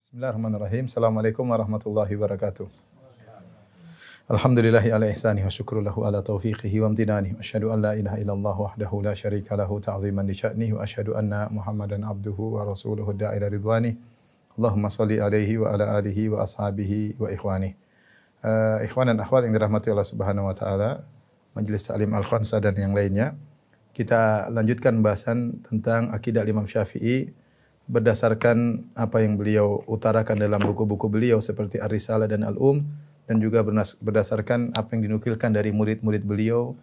Bismillahirrahmanirrahim. Assalamualaikum warahmatullahi wabarakatuh. Alhamdulillahi ala ihsanihi wa syukru lahu ala taufiqihi wa amtinanihi. Wa asyhadu an la ilaha illallah wahdahu la syarika lahu ta'ziman li sya'nihi. Wa asyhadu anna Muhammadan abduhu wa rasuluhu da'ila ridwani. Allahumma salli alaihi wa ala alihi wa ashabihi wa ikhwani. Ikhwan dan akhwat yang dirahmati Allah Subhanahu wa taala, Majelis Ta'lim Al-Khansa dan yang lainnya. Kita lanjutkan bahasan tentang akidah Imam Syafi'i berdasarkan apa yang beliau utarakan dalam buku-buku beliau seperti Ar-Risalah dan dan juga berdasarkan apa yang dinukilkan dari murid-murid beliau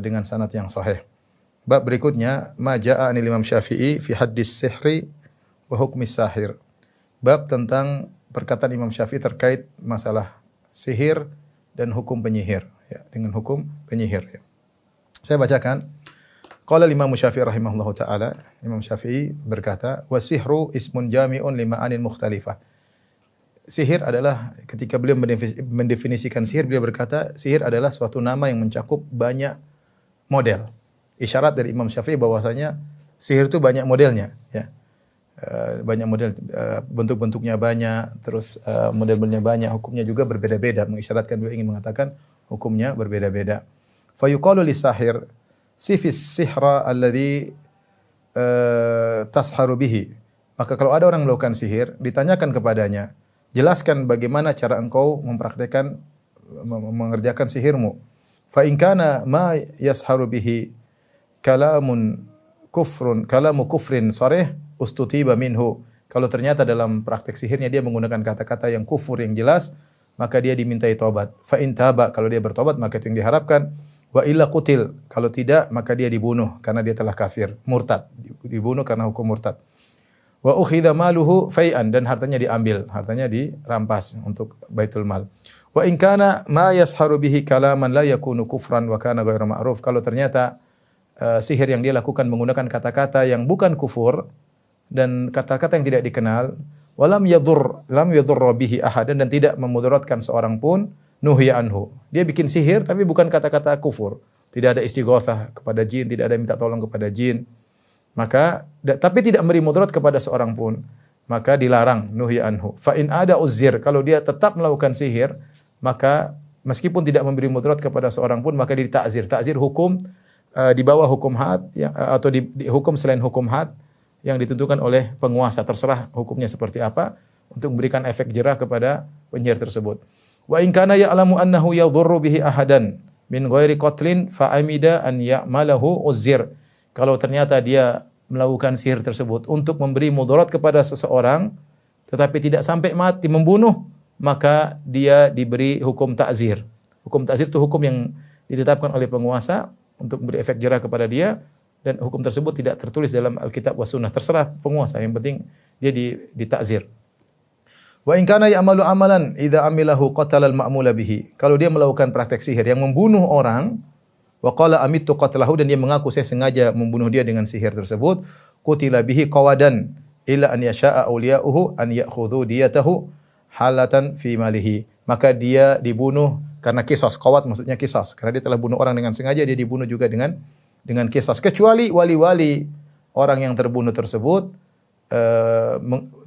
dengan sanad yang sahih. Bab berikutnya, ma jaa'a anil Imam Syafi'i fi haddis sihri wa hukmis sahir. Bab tentang perkataan Imam Syafi'i terkait masalah sihir dan hukum penyihir, ya, dengan hukum penyihir, ya. Saya bacakan. Qala Imam Syafi'i rahimahullahu taala, Imam Syafi'i berkata, "Wasihru ismun jami'un li ma'anin mukhtalifah." Sihir adalah, ketika beliau mendefinisikan sihir, beliau berkata, sihir adalah suatu nama yang mencakup banyak model. Isyarat dari Imam Syafi'i bahwasanya sihir itu banyak modelnya, ya. Banyak model, bentuk-bentuknya banyak, terus model-modelnya banyak, hukumnya juga berbeda-beda, mengisyaratkan beliau ingin mengatakan hukumnya berbeda-beda. Fa yuqalu lis-sahir sifis sihra alladhi tasharu bihi. Maka kalau ada orang melakukan sihir, ditanyakan kepadanya, jelaskan bagaimana cara engkau mempraktikkan mengerjakan sihirmu. Fa in kana ma yasharu bihi kalamu kufrin sarih ustutiba minhu. Kalau ternyata dalam praktek sihirnya dia menggunakan kata-kata yang kufur yang jelas, maka dia dimintai taubat. Fa in taba, kalau dia bertobat maka itu yang diharapkan. Wa illa qutil, kalau tidak maka dia dibunuh karena dia telah kafir, murtad, dibunuh karena hukum murtad. Wa ukhidha maluhu fai'an, dan hartanya diambil, hartanya dirampas untuk baitul mal. Wa in kana ma yasharu bihi kalaman la yakunu kufran wa kana ghairu ma'ruf, kalau ternyata sihir yang dia lakukan menggunakan kata-kata yang bukan kufur dan kata-kata yang tidak dikenal, lam yadhurra bihi ahadan, dan tidak memudaratkan seorang pun, nuhiya anhu. Dia bikin sihir tapi bukan kata-kata kufur. Tidak ada istighatsah kepada jin, tidak ada minta tolong kepada jin. Maka tapi tidak memberi mudarat kepada seorang pun, maka dilarang, nuhiya anhu. Fa in ada uzir, kalau dia tetap melakukan sihir, maka meskipun tidak memberi mudarat kepada seorang pun, maka ditakzir. Takzir hukum di bawah hukum had atau di hukum selain hukum had yang ditentukan oleh penguasa, terserah hukumnya seperti apa untuk memberikan efek jerah kepada penyihir tersebut. Wa in kana ya'lamu annahu yadhurru bihi ahadan min ghairi qatlin fa amida an ya'malahu uzir. Kalau ternyata dia melakukan sihir tersebut untuk memberi mudarat kepada seseorang tetapi tidak sampai mati membunuh, maka dia diberi hukum ta'zir. Hukum ta'zir itu hukum yang ditetapkan oleh penguasa untuk memberi efek jerah kepada dia, dan hukum tersebut tidak tertulis dalam Alkitab was sunnah. Terserah penguasa, yang penting dia ditakzir. Wa in kana ya'malu amalan idza amilahu qatala al-ma'mula bihi. Kalau dia melakukan praktek sihir yang membunuh orang, wa qala amittu qatlahu, dan dia mengaku saya sengaja membunuh dia dengan sihir tersebut, qutila bihi qawadan illa an yasha'a awliya'uhu an ya'khudhu diyatahu halatan fi malihi. Maka dia dibunuh karena qisas. Qawad maksudnya qisas. Karena dia telah bunuh orang dengan sengaja, dia dibunuh juga dengan qisas. Kecuali wali-wali orang yang terbunuh tersebut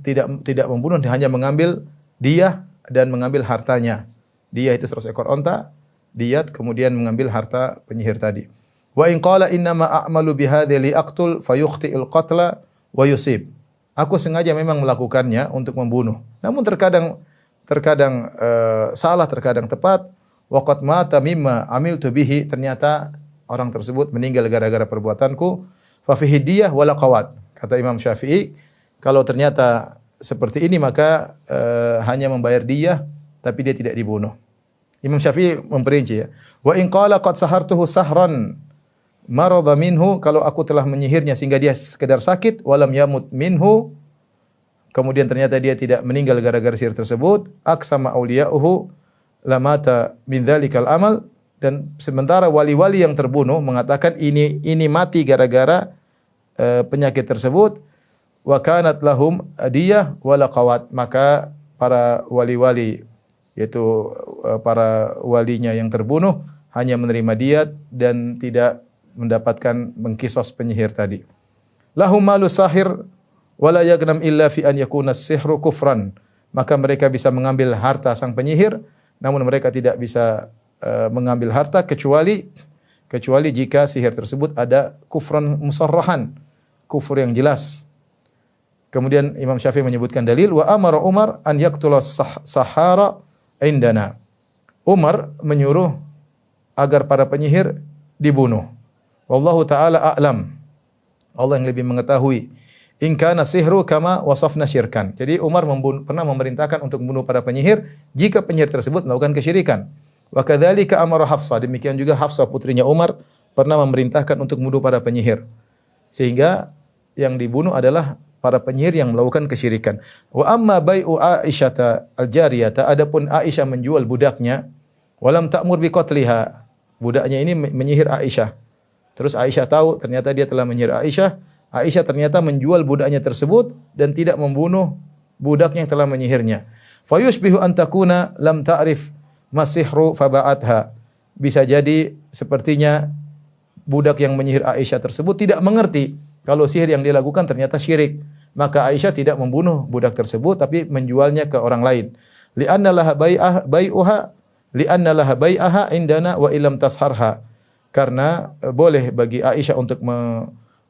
tidak membunuh, hanya mengambil diyah dan mengambil hartanya. Diyah itu 100 ekor onta, diyat kemudian mengambil harta penyihir tadi. Wa in qala inna ma a'malu bihadhi li aqtul fayukhti'il qatla wa yusib. Aku sengaja memang melakukannya untuk membunuh. Namun terkadang salah, terkadang tepat. Wa qad mata mimma amiltu bihi, ternyata orang tersebut meninggal gara-gara perbuatanku. Fa fihi diyah wala qawad. Kata Imam Syafi'i, kalau ternyata seperti ini maka hanya membayar diyah tapi dia tidak dibunuh. Imam Syafi'i memperinci, ya. Wa in qala qad sahartuhu sahran marada minhu, kalau aku telah menyihirnya sehingga dia sekedar sakit, walam yamut minhu, kemudian ternyata dia tidak meninggal gara-gara sihir tersebut, aqsama awliya'uhu lamata min dzalikal amal, dan sementara wali-wali yang terbunuh mengatakan ini mati gara-gara penyakit tersebut. Wa kanat lahum diyah wala qawat, maka para wali-wali, yaitu para walinya yang terbunuh, hanya menerima diyat dan tidak mendapatkan mengkisos penyihir tadi. Lahum malu sahir wala yagnam illa fi an yakuna as-sihru kufran. Maka mereka bisa mengambil harta sang penyihir, namun mereka tidak bisa mengambil harta kecuali jika sihir tersebut ada kufran musarrahan, kufur yang jelas. Kemudian Imam Syafi'i menyebutkan dalil, wa amara Umar an yaqtula sahara indana. Umar menyuruh agar para penyihir dibunuh. Wallahu taala a'lam. Allah yang lebih mengetahui. In kana sihru kama wasafna syirkan. Jadi Umar pernah memerintahkan untuk membunuh para penyihir jika penyihir tersebut melakukan kesyirikan. Wa kadzalika amara Hafsah. Demikian juga Hafsah putrinya Umar pernah memerintahkan untuk membunuh para penyihir. Sehingga yang dibunuh adalah para penyihir yang melakukan kesyirikan. Wa amma bai'u Aisyata al-jariyata, adapun Aisyah menjual budaknya, walam ta'mur bi qatliha. Budaknya ini menyihir Aisyah. Terus Aisyah tahu ternyata dia telah menyihir Aisyah. Aisyah ternyata menjual budaknya tersebut dan tidak membunuh budak yang telah menyihirnya. Fayushbihu an takuna lam ta'rif masihru faba'atha. Bisa jadi sepertinya budak yang menyihir Aisyah tersebut tidak mengerti kalau sihir yang dia lakukan ternyata syirik. Maka Aisyah tidak membunuh budak tersebut tapi menjualnya ke orang lain. Li'anna laha bai'aha indana wa illam tasharha. Karena boleh bagi Aisyah untuk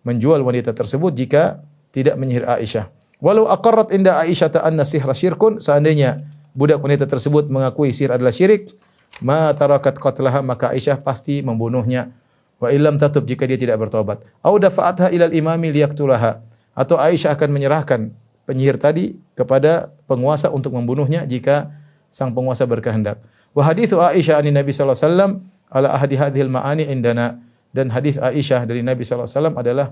menjual wanita tersebut jika tidak menyihir Aisyah. Walau aqarrat inda Aisyah anna sihra syirkun, seandainya budak wanita tersebut mengakui sihir adalah syirik, ma tarakat qatlaha, maka Aisyah pasti membunuhnya. Wa illam tatub, jika dia tidak bertobat. Au dafa'atha ilal imami liyaqtulaha, atau Aisyah akan menyerahkan penyihir tadi kepada penguasa untuk membunuhnya jika sang penguasa berkehendak. Wa haditsu Aisyah anin Nabi sallallahu alaihi wasallam ala ahadi hadhil ma'ani indana, dan hadis Aisyah dari Nabi sallallahu alaihi wasallam adalah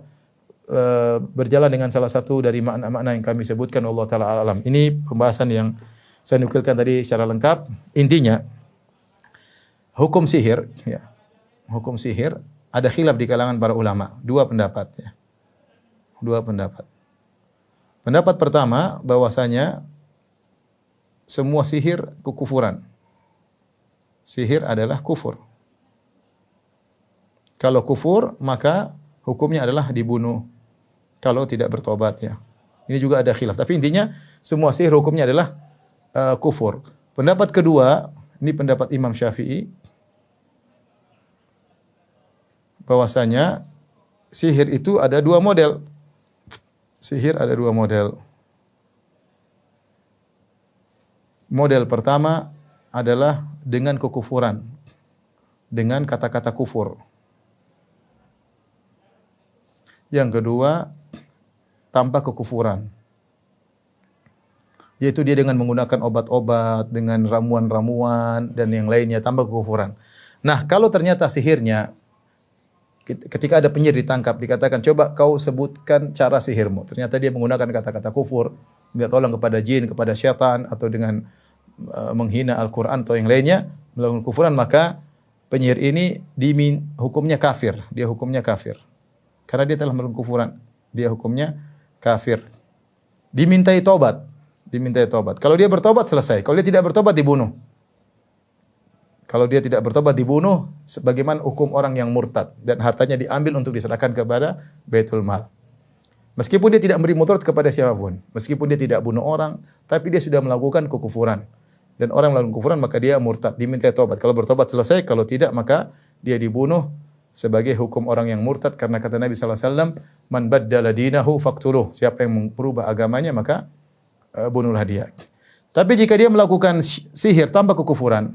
berjalan dengan salah satu dari makna-makna yang kami sebutkan, Allah taala alam. Ini pembahasan yang saya nukilkan tadi secara lengkap. Intinya hukum sihir, ya. Hukum sihir ada khilaf di kalangan para ulama, dua pendapat, ya. Dua pendapat. Pendapat pertama bahwasanya semua sihir kekufuran. Sihir adalah kufur. Kalau kufur, maka hukumnya adalah dibunuh. Kalau tidak bertobat, ya. Ini juga ada khilaf. Tapi intinya semua sihir hukumnya adalah kufur. Pendapat kedua, ini pendapat Imam Syafi'i, bahwasanya sihir itu ada dua model. Sihir ada dua model. Model pertama adalah dengan kekufuran, dengan kata-kata kufur. Yang kedua, tanpa kekufuran. Yaitu dia dengan menggunakan obat-obat, dengan ramuan-ramuan, dan yang lainnya, tanpa kekufuran. Nah, kalau ternyata sihirnya, ketika ada penyihir ditangkap, dikatakan, coba kau sebutkan cara sihirmu. Ternyata dia menggunakan kata-kata kufur, minta tolong kepada jin, kepada syaitan, atau dengan menghina Al-Quran atau yang lainnya, melakukan kufuran, maka penyihir ini hukumnya kafir. Dia hukumnya kafir. Karena dia telah melakukan kufuran, dia hukumnya kafir. Dimintai tobat, dimintai tobat. Kalau dia bertobat selesai. Kalau dia tidak bertobat dibunuh. Kalau dia tidak bertobat dibunuh sebagaimana hukum orang yang murtad dan hartanya diambil untuk diserahkan kepada Baitul Mal. Meskipun dia tidak memberi mudarat kepada siapapun, meskipun dia tidak bunuh orang, tapi dia sudah melakukan kekufuran. Dan orang melakukan kufuran maka dia murtad, dimintai tobat. Kalau bertobat selesai, kalau tidak maka dia dibunuh sebagai hukum orang yang murtad, karena kata Nabi sallallahu alaihi wasallam, "Man baddala dinahu faqtuluh." Siapa yang merubah agamanya maka bunuhlah dia. Tapi jika dia melakukan sihir tanpa kekufuran,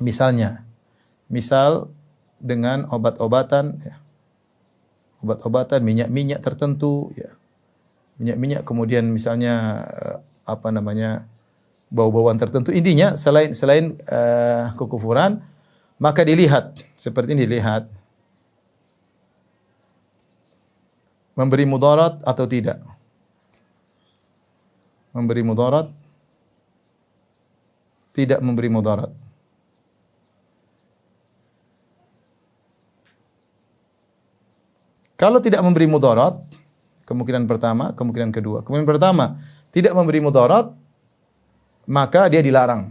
misal dengan obat-obatan, ya, obat-obatan, minyak-minyak tertentu, ya, minyak-minyak, kemudian misalnya bau-bauan tertentu. Intinya selain kekufuran, maka dilihat seperti ini, dilihat memberi mudarat atau tidak. Memberi mudarat, tidak memberi mudarat. Kalau tidak memberi mudarat, kemungkinan pertama, kemungkinan kedua. Kemungkinan pertama, tidak memberi mudarat, maka dia dilarang.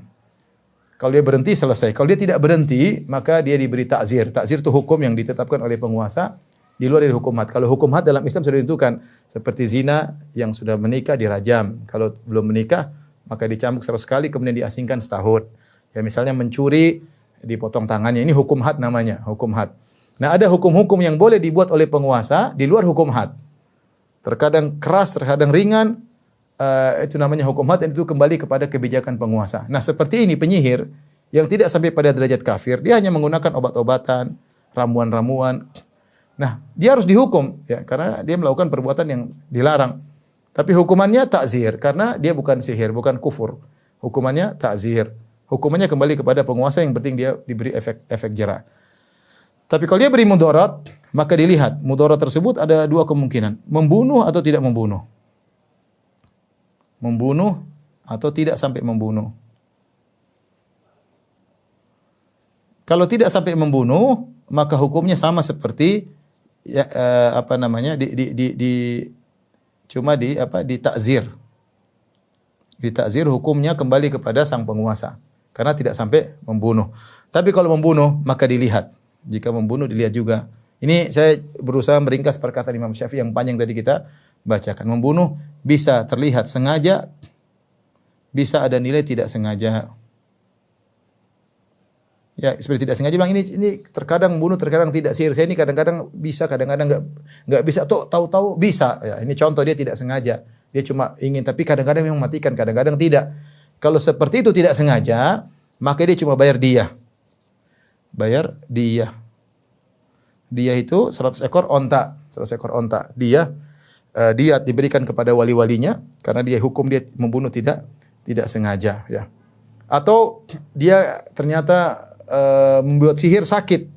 Kalau dia berhenti, selesai. Kalau dia tidak berhenti, maka dia diberi takzir. Takzir itu hukum yang ditetapkan oleh penguasa. di luar dari hukum had. Kalau hukum had dalam Islam sudah ditentukan, seperti zina yang sudah menikah dirajam, kalau belum menikah maka dicambuk 100 kali kemudian diasingkan setahun. Ya misalnya mencuri dipotong tangannya, ini hukum had namanya, hukum had. Nah, ada hukum-hukum yang boleh dibuat oleh penguasa di luar hukum had. Terkadang keras, terkadang ringan, itu namanya hukum had, dan itu kembali kepada kebijakan penguasa. Nah, seperti ini penyihir yang tidak sampai pada derajat kafir, dia hanya menggunakan obat-obatan, ramuan-ramuan. Nah, dia harus dihukum ya karena dia melakukan perbuatan yang dilarang. Tapi hukumannya takzir karena dia bukan sihir, bukan kufur. Hukumannya takzir. Hukumannya kembali kepada penguasa, yang penting dia diberi efek jera. Tapi kalau dia beri mudarat, maka dilihat mudarat tersebut ada dua kemungkinan, membunuh atau tidak membunuh. Membunuh atau tidak sampai membunuh. Kalau tidak sampai membunuh, maka hukumnya sama seperti ya, ditakzir. Ditakzir hukumnya kembali kepada sang penguasa karena tidak sampai membunuh. Tapi kalau membunuh maka dilihat. Jika membunuh dilihat juga. Ini saya berusaha meringkas perkataan Imam Syafi'i yang panjang tadi kita bacakan. Membunuh bisa terlihat sengaja, bisa ada nilai tidak sengaja. Ya, seperti tidak sengaja bilang ini terkadang membunuh, terkadang tidak. Sihir saya ini kadang-kadang bisa, kadang-kadang enggak bisa. Tahu-tahu bisa. Ya, ini contoh dia tidak sengaja. Dia cuma ingin, tapi kadang-kadang memang mematikan, kadang-kadang tidak. Kalau seperti itu tidak sengaja, maka dia cuma bayar dia. Bayar dia. Dia itu 100 ekor onta, 100 ekor onta. Dia diberikan kepada wali-walinya karena dia hukum dia membunuh tidak sengaja ya. Atau dia ternyata membuat sihir sakit.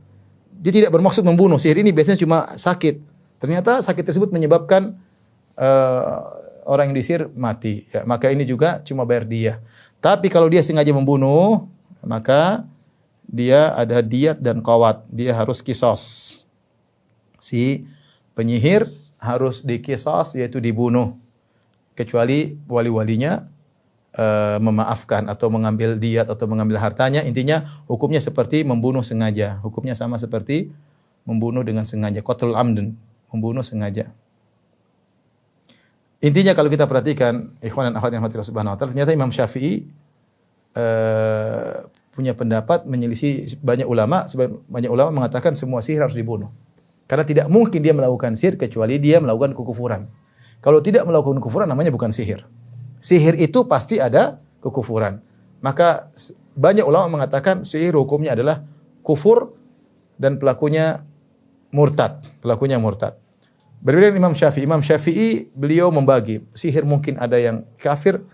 Dia tidak bermaksud membunuh. Sihir ini biasanya cuma sakit. Ternyata sakit tersebut menyebabkan orang yang disihir mati. Ya, maka ini juga cuma bayar dia. Tapi kalau dia sengaja membunuh, maka dia ada diyat dan qawat. Dia harus kisos. Si penyihir harus dikisos, yaitu dibunuh. Kecuali wali-walinya memaafkan atau mengambil diyat atau mengambil hartanya. Intinya hukumnya seperti membunuh sengaja. Hukumnya sama seperti membunuh dengan sengaja. Qatlul amdun, membunuh sengaja. Intinya kalau kita perhatikan, ikhwan dan akhwat yang dirahmati Allah Subhanahu wa taala, ternyata Imam Syafi'i punya pendapat menyelisih banyak ulama. Banyak ulama mengatakan semua sihir harus dibunuh. Karena tidak mungkin dia melakukan sihir kecuali dia melakukan kekufuran. Kalau tidak melakukan kekufuran namanya bukan sihir. Sihir itu pasti ada kekufuran. Maka banyak ulama mengatakan sihir hukumnya adalah kufur dan pelakunya murtad. Pelakunya murtad. Berbeda dengan Imam Syafi'i. Imam Syafi'i beliau membagi. Sihir mungkin ada yang kafir,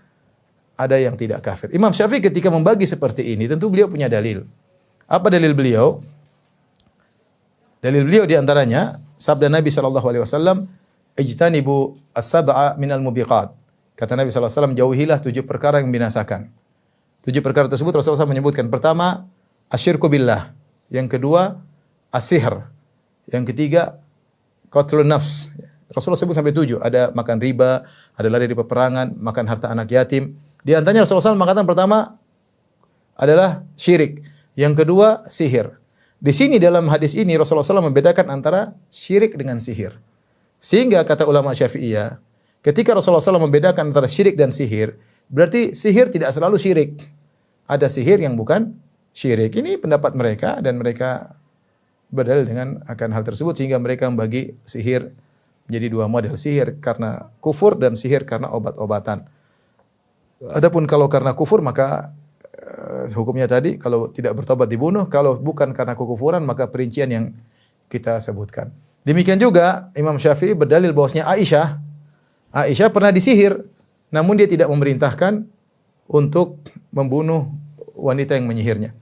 ada yang tidak kafir. Imam Syafi'i ketika membagi seperti ini, tentu beliau punya dalil. Apa dalil beliau? Dalil beliau di antaranya sabda Nabi SAW, "Ijtanibu as-sab'a minal mubiqat." Kata Nabi SAW, jauhilah 7 perkara yang membinasakan. 7 perkara tersebut Rasulullah SAW menyebutkan. Pertama, asyirku billah. Yang kedua, as-sihr. Yang ketiga, qatlun nafs. Rasulullah sebut sampai 7. Ada makan riba, ada lari dari peperangan, makan harta anak yatim. Di antaranya Rasulullah SAW mengatakan pertama adalah syirik. Yang kedua, sihir. Di sini dalam hadis ini Rasulullah SAW membedakan antara syirik dengan sihir. Sehingga kata ulama Syafi'iyah, ketika Rasulullah SAW membedakan antara syirik dan sihir, berarti sihir tidak selalu syirik. Ada sihir yang bukan syirik. Ini pendapat mereka dan mereka berdalil dengan akan hal tersebut sehingga mereka membagi sihir menjadi 2 model. Sihir karena kufur dan sihir karena obat-obatan. Adapun kalau karena kufur maka hukumnya tadi kalau tidak bertobat dibunuh, kalau bukan karena kekufuran maka perincian yang kita sebutkan. Demikian juga Imam Syafi'i berdalil bahwasanya Aisyah pernah disihir, namun dia tidak memerintahkan untuk membunuh wanita yang menyihirnya.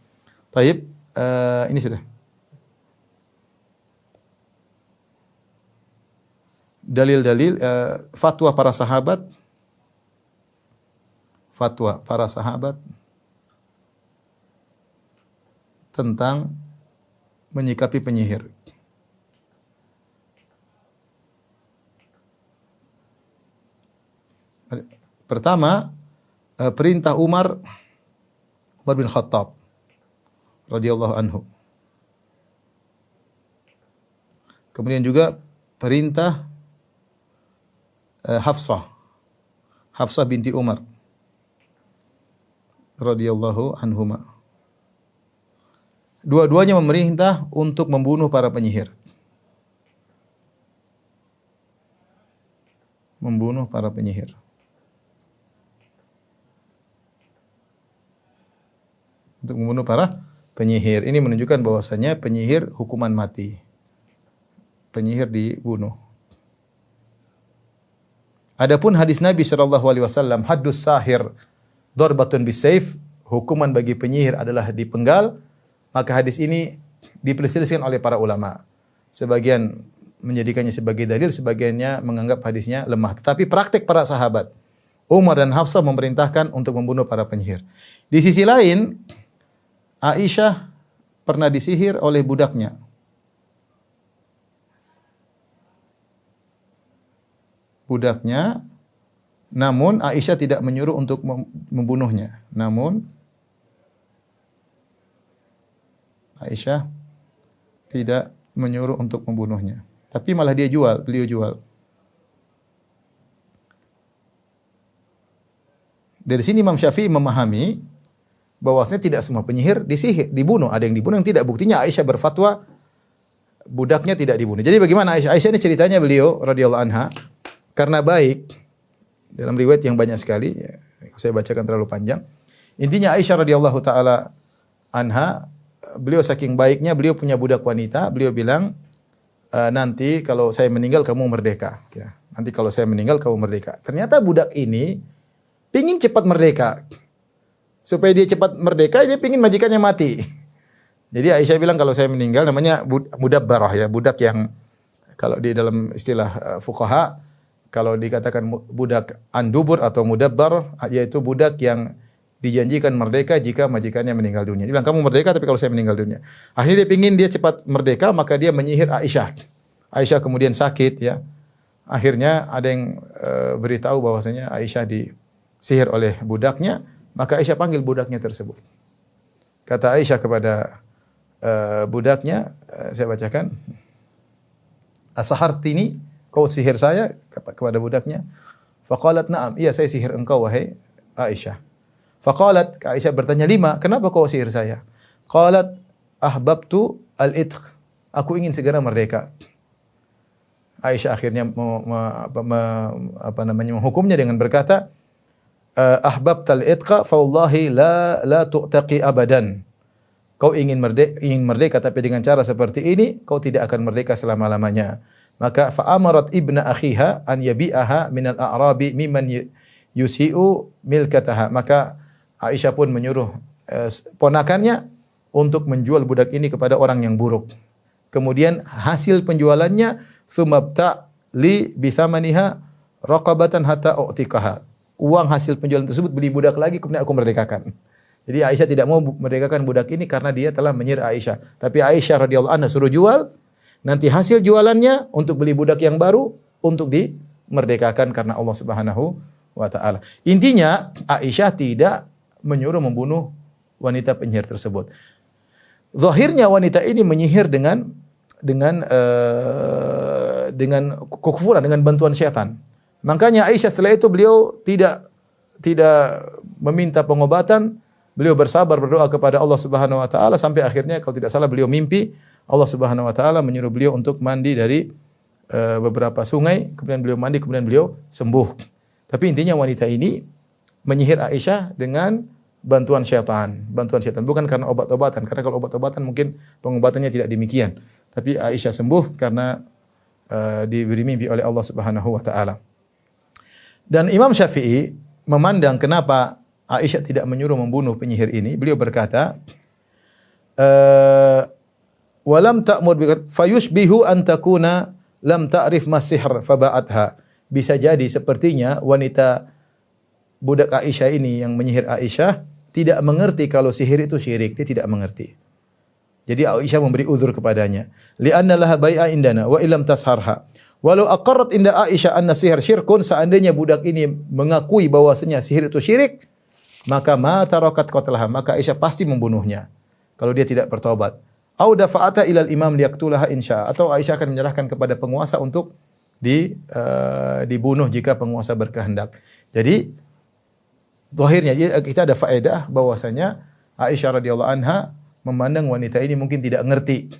Taib, ini sudah. Dalil-dalil fatwa para sahabat tentang menyikapi penyihir. Pertama, perintah Umar bin Khattab radhiyallahu anhu Kemudian juga perintah Hafsah binti Umar radhiyallahu anhuma. Dua-duanya memerintah untuk membunuh para penyihir. Membunuh para penyihir. Untuk membunuh para penyihir. Ini menunjukkan bahwasanya penyihir hukuman mati. Penyihir dibunuh. Adapun hadis Nabi sallallahu alaihi wasallam, haddus sahir darbatun bisayf, hukuman bagi penyihir adalah dipenggal, maka hadis ini diperselisihkan oleh para ulama. Sebagian menjadikannya sebagai dalil, sebagiannya menganggap hadisnya lemah. Tetapi praktik para sahabat, Umar dan Hafsah memerintahkan untuk membunuh para penyihir. Di sisi lain, Aisyah pernah disihir oleh budaknya. Namun Aisyah tidak menyuruh untuk membunuhnya. Namun Aisyah tidak menyuruh untuk membunuhnya. Tapi malah beliau jual. Dari sini Imam Syafi'i memahami bahwasanya tidak semua penyihir dibunuh. Ada yang dibunuh, yang tidak. Buktinya Aisyah berfatwa budaknya tidak dibunuh. Jadi bagaimana Aisyah? Aisyah ini ceritanya beliau radhiyallahu anha karena baik, dalam riwayat yang banyak sekali, saya bacakan terlalu panjang. Intinya Aisyah radhiyallahu taala anha, beliau saking baiknya, beliau punya budak wanita, beliau bilang, nanti kalau saya meninggal kamu merdeka. Ya, nanti kalau saya meninggal kamu merdeka. Ternyata budak ini pingin cepat merdeka. Supaya dia cepat merdeka, dia pingin majikannya mati. Jadi Aisyah bilang kalau saya meninggal, namanya mudabbarah ya, budak yang kalau di dalam istilah fuqaha, kalau dikatakan budak andubur atau mudabbar, yaitu budak yang dijanjikan merdeka jika majikannya meninggal dunia. Dia bilang, kamu merdeka tapi kalau saya meninggal dunia. Akhirnya dia pingin dia cepat merdeka, maka dia menyihir Aisyah. Aisyah kemudian sakit ya. Akhirnya ada yang beritahu bahwasanya Aisyah disihir oleh budaknya, maka Aisyah panggil budaknya tersebut. Kata Aisyah kepada budaknya, saya bacakan, asahartini, kau sihir saya? Kepada budaknya. Faqalat na'am, iya saya sihir engkau wahai Aisyah. Faqalat, Aisyah bertanya, lima, kenapa kau sihir saya? Qalat, ahbabtu al-itq, aku ingin segera merdeka. Aisyah akhirnya menghukumnya dengan berkata, ahbabtal itqa fa wallahi la tu'taqi abadan. Kau ingin merdeka tapi dengan cara seperti ini kau tidak akan merdeka selama-lamanya. Maka fa amarat ibna akhiha an yabi'aha minal a'rabi mimman yusi'u milkataha. Maka Aisyah pun menyuruh ponakannya untuk menjual budak ini kepada orang yang buruk. Kemudian hasil penjualannya tsumabta li bithamaniha raqabatan hatta u'tiqaha. Uang hasil penjualan tersebut beli budak lagi kemudian aku merdekakan. Jadi Aisyah tidak mau merdekakan budak ini karena dia telah menyihir Aisyah. Tapi Aisyah radhiyallahu anha suruh jual, nanti hasil jualannya untuk beli budak yang baru untuk dimerdekakan karena Allah Subhanahu wa taala. Intinya Aisyah tidak menyuruh membunuh wanita penyihir tersebut. Zahirnya wanita ini menyihir dengan kekufuran, dengan bantuan syaitan. Makanya Aisyah setelah itu beliau tidak meminta pengobatan, beliau bersabar berdoa kepada Allah Subhanahu wa taala sampai akhirnya kalau tidak salah beliau mimpi Allah Subhanahu wa taala menyuruh beliau untuk mandi dari beberapa sungai, kemudian beliau mandi, kemudian beliau sembuh. Tapi intinya wanita ini menyihir Aisyah dengan bantuan syaitan, bukan karena obat-obatan, karena kalau obat-obatan mungkin pengobatannya tidak demikian. Tapi Aisyah sembuh karena diberi mimpi oleh Allah Subhanahu wa taala. Dan Imam Syafi'i memandang kenapa Aisyah tidak menyuruh membunuh penyihir ini. Beliau berkata, walam ta'mur bi fayushbihu an takuna lam ta'rif mas-sihr faba'atha. Bisa jadi sepertinya wanita budak Aisyah ini yang menyihir Aisyah tidak mengerti kalau sihir itu syirik, dia tidak mengerti. Jadi Aisyah memberi uzur kepadanya. Li'anna laha bai'a indana wa illam tasharha. Walau aqarrat inda Aisyah anna sihir syirkun, seandainya budak ini mengakui bahwasanya sihir itu syirik, maka ma tarakat qatlaha, maka Aisyah pasti membunuhnya kalau dia tidak bertobat. Au dafa'ata ilal imam liyaktulaha insya, atau Aisyah akan menyerahkan kepada penguasa untuk dibunuh jika penguasa berkehendak. Jadi zahirnya kita ada faedah bahwasanya Aisyah radhiyallahu anha memandang wanita ini mungkin tidak ngerti.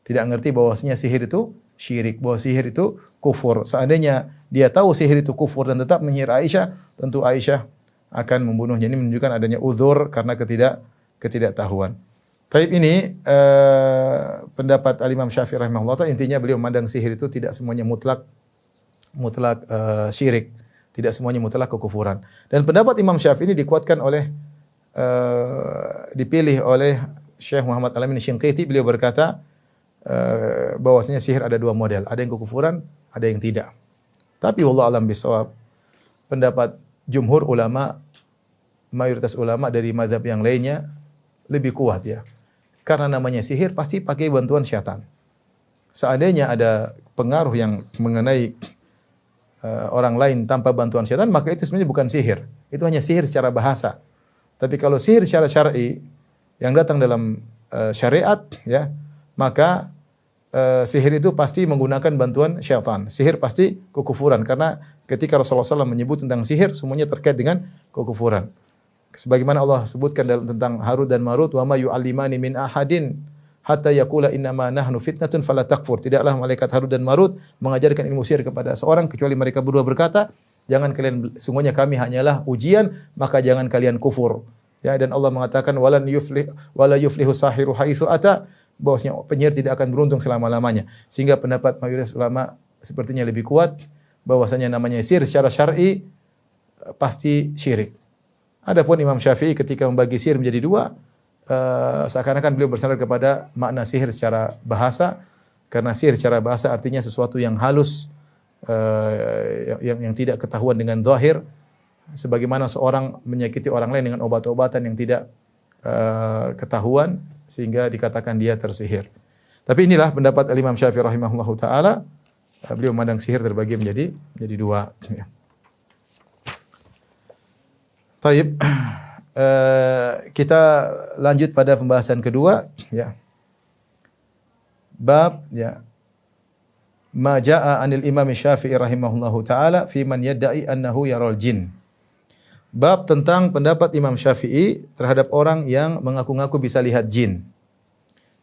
Tidak ngerti bahwasanya sihir itu syirik, bahwa sihir itu kufur. Seandainya dia tahu sihir itu kufur dan tetap menyihir Aisyah, tentu Aisyah akan membunuhnya. Ini menunjukkan adanya uzur karena ketidaktahuan. Taib ini pendapat Al-Imam Syafi'i rahimahullah, intinya beliau memandang sihir itu tidak semuanya mutlak syirik, tidak semuanya mutlak kekufuran. Dan pendapat Imam Syafi'i ini dikuatkan oleh dipilih oleh Syekh Muhammad Al-Amin Syinqiti. Beliau berkata bahwasanya sihir ada dua model, ada yang kekufuran, ada yang tidak. Tapi wallahu alam bisawab, pendapat jumhur ulama, mayoritas ulama dari mazhab yang lainnya lebih kuat ya. Karena namanya sihir pasti pakai bantuan syaitan. Seandainya ada pengaruh yang mengenai orang lain tanpa bantuan syaitan, maka itu sebenarnya bukan sihir. Itu hanya sihir secara bahasa. Tapi kalau sihir secara syar'i yang datang dalam syariat ya, maka sihir itu pasti menggunakan bantuan syaitan. Sihir pasti kekufuran karena ketika Rasulullah SAW menyebut tentang sihir semuanya terkait dengan kekufuran. Sebagaimana Allah sebutkan tentang Harut dan Marut, wa ma yu'allimani min ahadin hatta yaqula innama nahnu fitnatun fala takfur. Tidaklah malaikat Harut dan Marut mengajarkan ilmu sihir kepada seorang kecuali mereka berdua berkata, jangan kalian, sungguhnya kami hanyalah ujian, maka jangan kalian kufur. Ya, dan Allah mengatakan wala yuflihu sahiru haitsu ata, bahwasanya penyihir tidak akan beruntung selama-lamanya. Sehingga pendapat mayoritas ulama sepertinya lebih kuat bahwasanya namanya sihir secara syar'i pasti syirik. Adapun Imam Syafi'i ketika membagi sihir menjadi dua, seakan-akan beliau bersandar kepada makna sihir secara bahasa, karena sihir secara bahasa artinya sesuatu yang halus, yang tidak ketahuan dengan zahir, sebagaimana seorang menyakiti orang lain dengan obat-obatan yang tidak ketahuan sehingga dikatakan dia tersihir. Tapi inilah pendapat Imam Syafi'i rahimahullahu taala, beliau memandang sihir terbagi menjadi dua ya. Taib, kita lanjut pada pembahasan kedua ya. Bab ya, ma jaa 'anil Imam Syafi'i rahimahullahu taala fi man yad'i annahu yaral jin. Bab tentang pendapat Imam Syafi'i terhadap orang yang mengaku-ngaku bisa lihat jin.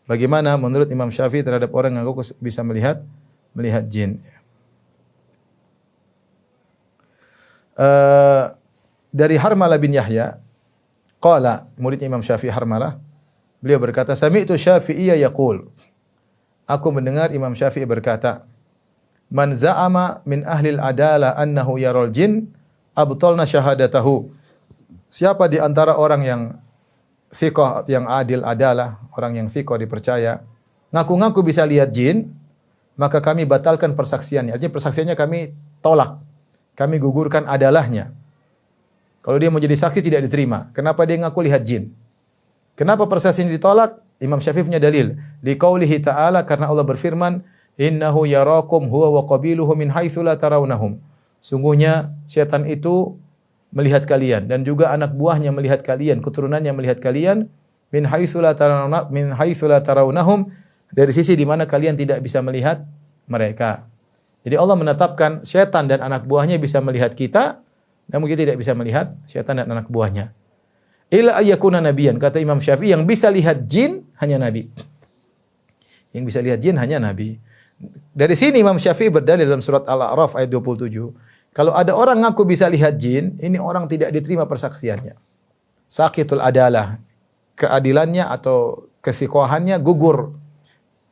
Bagaimana menurut Imam Syafi'i terhadap orang yang mengaku bisa melihat jin? Dari Harmalah bin Yahya, qala, murid Imam Syafi'i Harmalah, beliau berkata, sami'tu Syafi'iyya yaqul, aku mendengar Imam Syafi'i berkata, man za'ama min ahlil adalah annahu yaral jin, abtalna syahadatahu. Siapa di antara orang yang thiqah, yang adil adalah, orang yang thiqah dipercaya, ngaku-ngaku bisa lihat jin, maka kami batalkan persaksiannya. Artinya persaksiannya kami tolak, kami gugurkan adalahnya. Kalau dia mau jadi saksi tidak diterima. Kenapa dia ngaku lihat jin? Kenapa persaksian ditolak? Imam Syafi'i punya dalil. Liqaulihi ta'ala, karena Allah berfirman, innahu yarakum huwa wa qabiluhu min haitsu la tarawnahum. Sungguhnya syaitan itu melihat kalian dan juga anak buahnya melihat kalian, keturunannya melihat kalian min haitsu la tarawnahum, dari sisi di mana kalian tidak bisa melihat mereka. Jadi Allah menetapkan syaitan dan anak buahnya bisa melihat kita, namun kita tidak bisa melihat syaitan dan anak buahnya. Illa ayyakuna nabiyan, kata Imam Syafi'i, yang bisa lihat jin hanya nabi. Yang bisa lihat jin hanya nabi. Dari sini Imam Syafi'i berdalil dalam surat Al-A'raf ayat 27. Kalau ada orang ngaku bisa lihat jin, ini orang tidak diterima persaksiannya. Saqitul adalah, keadilannya atau kesiqahannya gugur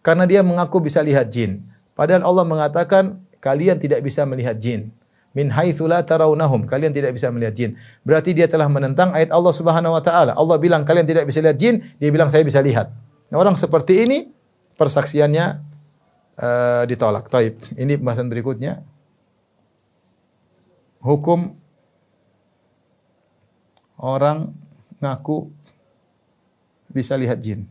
karena dia mengaku bisa lihat jin. Padahal Allah mengatakan kalian tidak bisa melihat jin. Min haitsu la tarawnahum, kalian tidak bisa melihat jin. Berarti dia telah menentang ayat Allah Subhanahu wa taala. Allah bilang kalian tidak bisa lihat jin, dia bilang saya bisa lihat. Nah, orang seperti ini persaksiannya ditolak. Taib. Ini pembahasan berikutnya. Hukum orang ngaku bisa lihat jin.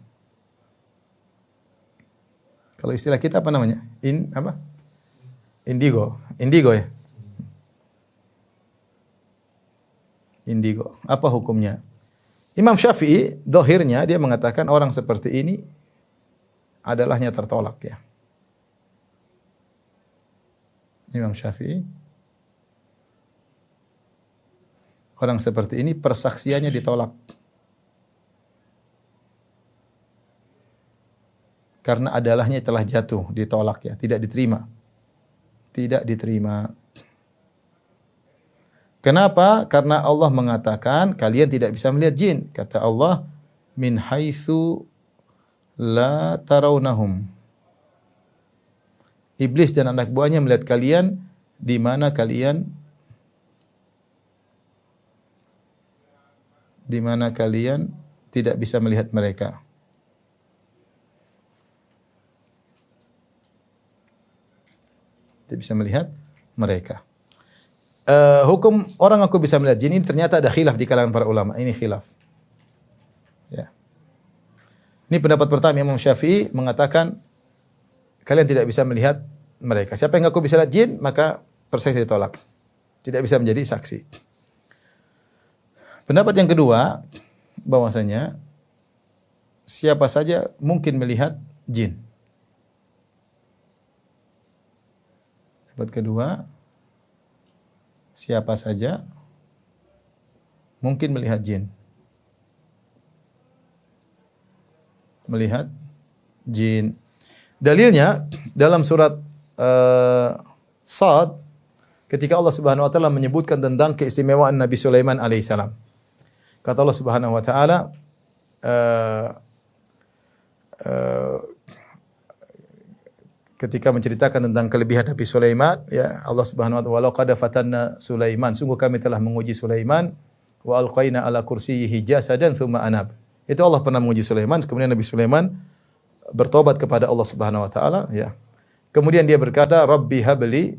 Kalau istilah kita apa namanya? Indigo ya. Indigo. Apa hukumnya? Imam Syafi'i, dohirnya dia mengatakan orang seperti ini adalahnya tertolak ya. Imam Syafi'i, orang seperti ini persaksiannya ditolak. Karena adalahnya telah jatuh, ditolak ya, tidak diterima. Tidak diterima. Kenapa? Karena Allah mengatakan kalian tidak bisa melihat jin. Kata Allah, min haitsu la tarawnahum. Iblis dan anak buahnya melihat kalian di mana kalian tidak bisa melihat mereka. Tidak bisa melihat mereka. Hukum orang aku bisa melihat jin ini ternyata ada khilaf di kalangan para ulama. Ini khilaf. Ya. Ini pendapat pertama Imam Syafi'i mengatakan kalian tidak bisa melihat mereka. Siapa yang aku bisa lihat jin, maka persaksi ditolak. Tidak bisa menjadi saksi. Pendapat yang kedua bahwasanya siapa saja mungkin melihat jin. Pendapat kedua, siapa saja mungkin melihat jin. Melihat jin. Dalilnya dalam surat Shad ketika Allah Subhanahu wa taala menyebutkan tentang keistimewaan Nabi Sulaiman alaihissalam. Kata Allah Subhanahu wa taala ketika menceritakan tentang kelebihan Nabi Sulaiman, ya Allah Subhanahu wa taala, "Walau qad fatanna Sulaiman", sungguh kami telah menguji Sulaiman, "wa alqaina ala kursiyyihi jasadan tsumma anab." Itu Allah pernah menguji Sulaiman, kemudian Nabi Sulaiman bertobat kepada Allah Subhanahu wa taala, ya. Kemudian dia berkata, "Rabbi habli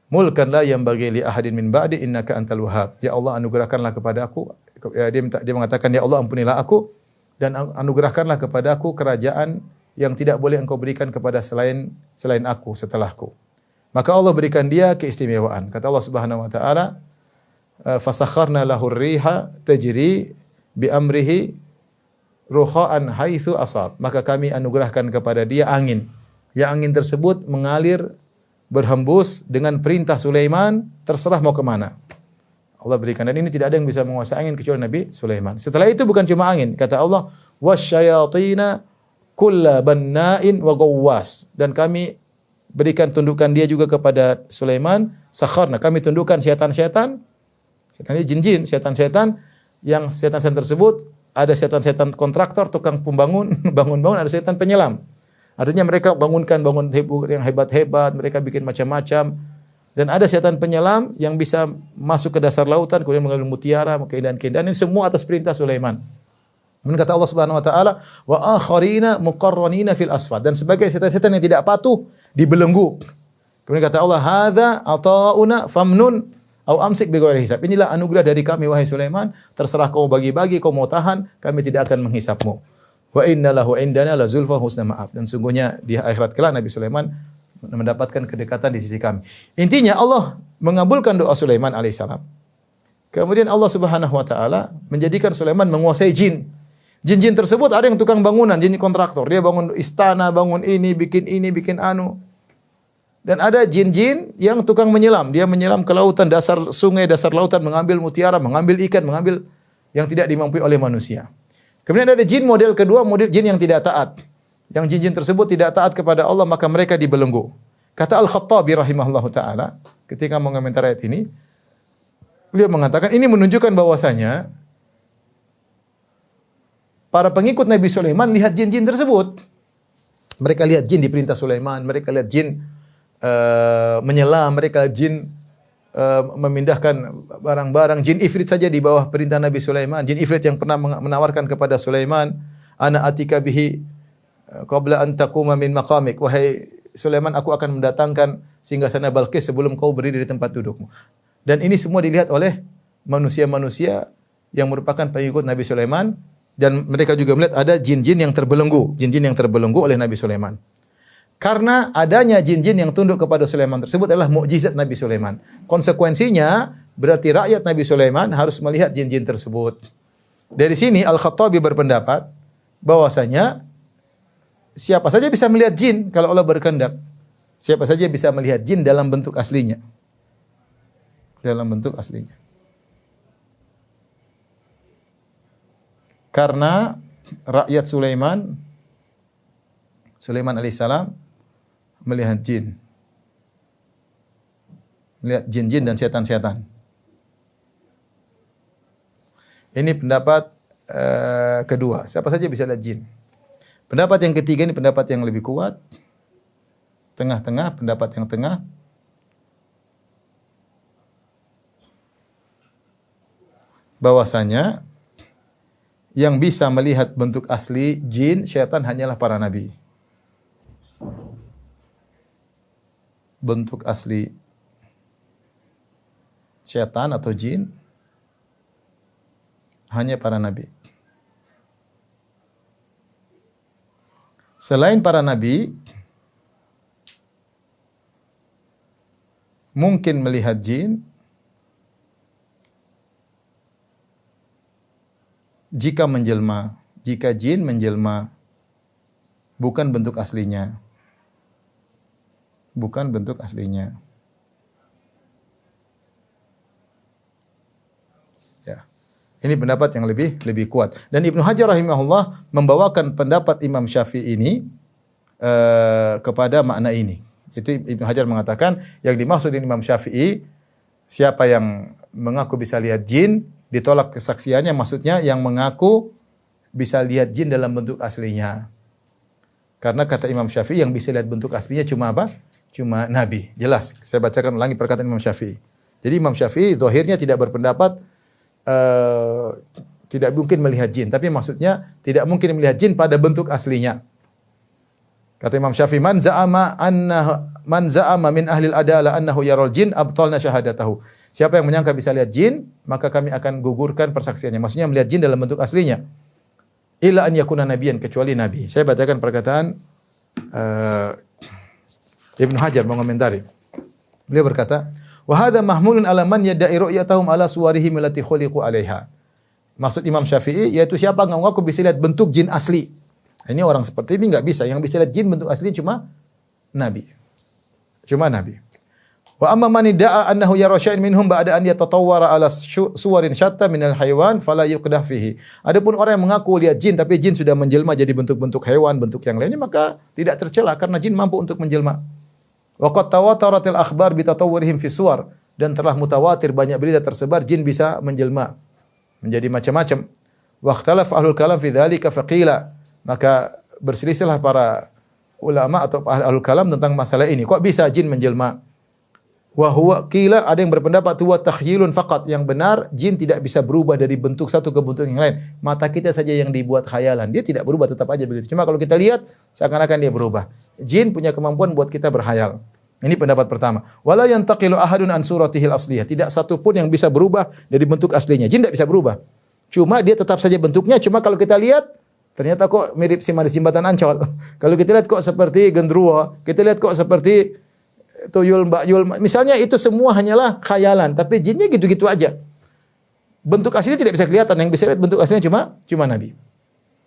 mulkan la yanbaghi li ahadin min ba'di innaka antal wahhab." Ya Allah, anugerahkanlah kepada aku, ya, dia mengatakan, "Ya Allah, ampunilah aku dan anugerahkanlah kepada aku kerajaan yang tidak boleh engkau berikan kepada selain aku setelahku." Maka Allah berikan dia keistimewaan. Kata Allah Subhanahu wa taala, "Fasakharna lahur riha tajri bi amrihi ruha'an haitsu asab." Maka kami anugerahkan kepada dia angin. Yang angin tersebut mengalir berhembus dengan perintah Sulaiman, terserah mau ke mana. Allah berikan, dan ini tidak ada yang bisa menguasai angin kecuali Nabi Sulaiman. Setelah itu bukan cuma angin, kata Allah, "Wasyayatina kulla banna'in wa gawwas." Dan kami berikan tundukan dia juga kepada Sulaiman, sakharna, kami tundukkan setan-setan, setannya jin-jin, setan-setan yang setan-setan tersebut ada setan-setan kontraktor, tukang pembangun, bangun-bangun, ada setan penyelam. Artinya mereka bangun yang hebat-hebat, mereka bikin macam-macam. Dan ada setan penyelam yang bisa masuk ke dasar lautan, kemudian mengambil mutiara, keindahan-keindahan. Ini semua atas perintah Sulaiman. Kemudian kata Allah Subhanahu wa taala, "Wa akharina muqarranina fil asfad." Dan sebagai setan-setan yang tidak patuh dibelenggu. Kemudian kata Allah, "Hadza ata'una famnun au amsik bi ghairi hisab." Inilah anugerah dari kami wahai Sulaiman, terserah kau bagi-bagi, kau mau tahan, kami tidak akan menghisapmu. Wa inna lahu indana la zulfa husna ma'ab. Dan sungguhnya di akhirat kelak Nabi Sulaiman mendapatkan kedekatan di sisi kami. Intinya Allah mengabulkan doa Sulaiman alaihissalam. Kemudian Allah Subhanahu wa taala menjadikan Sulaiman menguasai jin. Jin-jin tersebut ada yang tukang bangunan, jin kontraktor. Dia bangun istana, bangun ini, bikin anu. Dan ada jin-jin yang tukang menyelam. Dia menyelam ke lautan, dasar sungai, dasar lautan, mengambil mutiara, mengambil ikan, mengambil yang tidak dimampu oleh manusia. Kemudian ada jin model kedua, model jin yang tidak taat. Yang jin-jin tersebut tidak taat kepada Allah, maka mereka dibelenggu. Kata Al-Khattabi rahimahullahu taala ketika mengomentari ayat ini, beliau mengatakan ini menunjukkan bahwasanya para pengikut Nabi Sulaiman lihat jin-jin tersebut. Mereka lihat jin di perintah Sulaiman, mereka lihat jin menyelam, mereka lihat jin memindahkan barang-barang. Jin Ifrit saja di bawah perintah Nabi Sulaiman. Jin Ifrit yang pernah menawarkan kepada Sulaiman, "Ana atika bihi qabla an taquma min maqamik." Wahai Sulaiman, aku akan mendatangkan singgasana Balqis sebelum kau berdiri di tempat dudukmu. Dan ini semua dilihat oleh manusia-manusia yang merupakan pengikut Nabi Sulaiman, dan mereka juga melihat ada jin-jin yang terbelenggu, jin-jin yang terbelenggu oleh Nabi Sulaiman. Karena adanya jin-jin yang tunduk kepada Sulaiman tersebut adalah mukjizat Nabi Sulaiman. Konsekuensinya berarti rakyat Nabi Sulaiman harus melihat jin-jin tersebut. Dari sini Al-Khattabi berpendapat bahwasanya siapa saja bisa melihat jin kalau Allah berkehendak. Siapa saja bisa melihat jin dalam bentuk aslinya. Dalam bentuk aslinya. Karena rakyat Sulaiman alaihissalam melihat jin. Melihat jin-jin dan setan-setan. Ini pendapat kedua. Siapa saja bisa lihat jin. Pendapat yang ketiga ini pendapat yang lebih kuat. Tengah-tengah, pendapat yang tengah. Bahwasanya yang bisa melihat bentuk asli jin, syaitan hanyalah para nabi. Bentuk asli syaitan atau jin hanya para nabi. Selain para nabi, mungkin melihat jin jika menjelma, jika jin menjelma, bukan bentuk aslinya. Bukan bentuk aslinya. Ya. Ini pendapat yang lebih kuat. Dan Ibnu Hajar rahimahullah membawakan pendapat Imam Syafi'i ini kepada makna ini. Itu Ibnu Hajar mengatakan yang dimaksud dengan Imam Syafi'i, siapa yang mengaku bisa lihat jin, ditolak kesaksiannya, maksudnya yang mengaku bisa lihat jin dalam bentuk aslinya. Karena kata Imam Syafi'i yang bisa lihat bentuk aslinya cuma apa? Cuma nabi. Jelas. Saya bacakan ulangi perkataan Imam Syafi'i. Jadi Imam Syafi'i zahirnya tidak berpendapat tidak mungkin melihat jin, tapi maksudnya tidak mungkin melihat jin pada bentuk aslinya. Kata Imam Syafi'i, man za'ama min ahli al-adalah annahu yaral jin abtalna syahadatahu. Siapa yang menyangka bisa lihat jin, maka kami akan gugurkan persaksiannya. Maksudnya melihat jin dalam bentuk aslinya. Illa an yakuna nabiyan, kecuali nabi. Saya bacakan perkataan Ibnu Hajar mengomentari. Beliau berkata, wa hadza mahmulun ala man yad'i ru'yatahum ala suwarihim allati khuliqu 'alaiha. Maksud Imam Syafi'i yaitu siapa yang mengaku bisa lihat bentuk jin asli. Ini orang seperti ini enggak bisa. Yang bisa lihat jin bentuk asli cuma nabi. Cuma nabi. Wa amma man da'a annahu yara syai'an minhum ba'da an yatatawwara ala suwarin syatta minal haywan fala yuqdah fihi. Adapun orang yang mengaku lihat jin tapi jin sudah menjelma jadi bentuk-bentuk hewan, bentuk yang lainnya, maka tidak tercela karena jin mampu untuk menjelma. Wa qad tawataratil akhbar bi tatawwurihim fi suwar, dan telah mutawatir banyak berita tersebar jin bisa menjelma menjadi macam-macam. Wa ikhtalafa ahlul kalam fi dzalika faqila, maka berselisihlah para ulama atau ahlul kalam tentang masalah ini. Kok bisa jin menjelma? Wa huwa qila, ada yang berpendapat huwa takhyilun faqat, yang benar jin tidak bisa berubah dari bentuk satu ke bentuk yang lain. Mata kita saja yang dibuat khayalan. Dia tidak berubah, tetap aja begitu. Cuma kalau kita lihat seakan-akan dia berubah. Jin punya kemampuan buat kita berkhayal. Ini pendapat pertama. Wala yantaqilu ahadun an suratihil asliyah. Tidak satu pun yang bisa berubah dari bentuk aslinya. Jin tidak bisa berubah. Cuma dia tetap saja bentuknya. Cuma kalau kita lihat ternyata kok mirip si manis jembatan Ancol. Kalau kita lihat kok seperti gendruwo, kita lihat kok seperti tuyul, mbak yul. Misalnya itu semua hanyalah khayalan, tapi jinnya gitu-gitu aja. Bentuk aslinya tidak bisa kelihatan. Yang bisa lihat bentuk aslinya cuma nabi.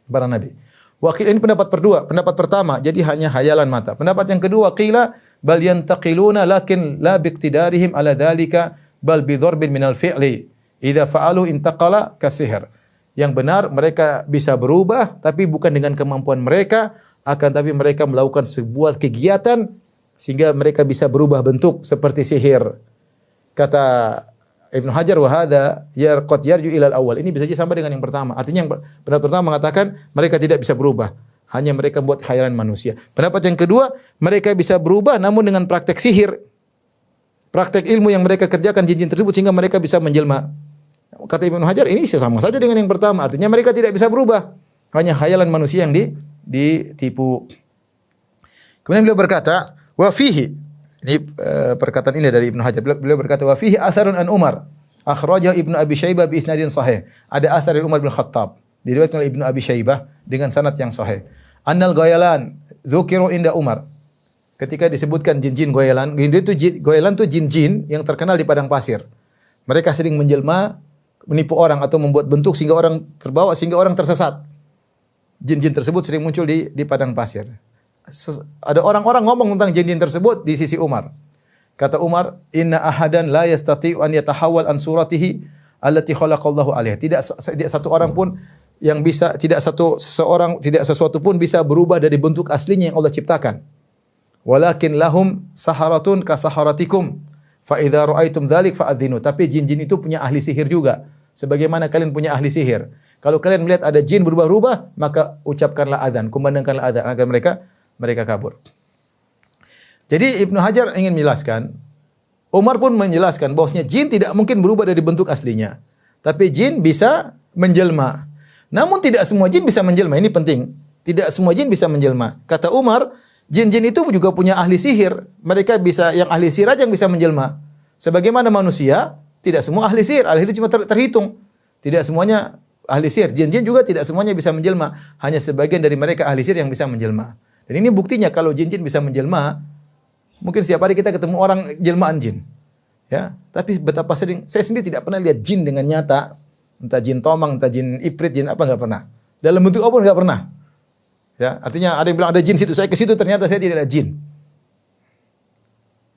Para nabi. Wakil ini pendapat kedua. Pendapat pertama, jadi hanya hayalan mata. Pendapat yang kedua, qila bal yantaqiluna lakin la biqtidarihim ala dzalika bal bi dharbin minal fi'li. Idza fa'alu intaqala kasihir. Yang benar mereka bisa berubah tapi bukan dengan kemampuan mereka, akan tapi mereka melakukan sebuah kegiatan sehingga mereka bisa berubah bentuk seperti sihir. Kata Ibnu Hajar, wa hadza yarqad yarju ila al-awwal. Ini bisa saja sama dengan yang pertama. Artinya yang pendapat pertama mengatakan mereka tidak bisa berubah, hanya mereka buat khayalan manusia. Pendapat yang kedua, mereka bisa berubah namun dengan praktek sihir. Praktek ilmu yang mereka kerjakan jin-jin tersebut sehingga mereka bisa menjelma. Kata Ibnu Hajar, ini sama saja dengan yang pertama. Artinya mereka tidak bisa berubah, hanya khayalan manusia yang ditipu. Kemudian beliau berkata, wa fihi, ini perkataan ini dari Ibnu Hajar. Beliau berkata, wa fihi atharun an Umar akhrajahu Ibnu Abi Syaibah bi isnadin sahih. Ada athar dari Umar bin Khattab diriwayatkan oleh Ibnu Abi Syaibah dengan sanad yang sahih. Annal ghayalan dzukiru inda Umar. Ketika disebutkan jin-jin ghayalan, ghayalan itu jin-jin yang terkenal di padang pasir. Mereka sering menjelma, menipu orang atau membuat bentuk sehingga orang terbawa, sehingga orang tersesat. Jin-jin tersebut sering muncul di padang pasir. ada orang-orang ngomong tentang jin-jin tersebut di sisi Umar. Kata Umar, "Inna ahadan la yastati'u an yatahawwal an suratihi allati khalaqallahu 'alaiha." Tidak satu orang pun yang bisa, tidak sesuatu pun bisa berubah dari bentuk aslinya yang Allah ciptakan. Walakin lahum saharatun ka saharatikum. Fa idza ra'aitum dzalik fa'adzinu. Tapi jin-jin itu punya ahli sihir juga. Sebagaimana kalian punya ahli sihir. Kalau kalian melihat ada jin berubah-ubah, maka ucapkanlah adzan, kumandangkanlah adzan agar mereka kabur. Jadi Ibnu Hajar ingin menjelaskan, Umar pun menjelaskan bahwasanya jin tidak mungkin berubah dari bentuk aslinya. Tapi jin bisa menjelma. Namun tidak semua jin bisa menjelma, ini penting. Tidak semua jin bisa menjelma. Kata Umar, jin-jin itu juga punya ahli sihir. Mereka bisa, yang ahli sihir aja yang bisa menjelma. Sebagaimana manusia, tidak semua ahli sihir. Ahli sihir cuma terhitung. Tidak semuanya ahli sihir. Jin-jin juga tidak semuanya bisa menjelma. Hanya sebagian dari mereka ahli sihir yang bisa menjelma. Dan ini buktinya kalau jin-jin bisa menjelma, mungkin setiap hari kita ketemu orang jelmaan jin. Ya, tapi betapa sering, saya sendiri tidak pernah lihat jin dengan nyata. Entah jin tomang, entah jin iprit, jin apa, enggak pernah. Dalam bentuk apa enggak pernah. Ya, artinya ada yang bilang ada jin situ, saya ke situ ternyata saya tidak ada jin.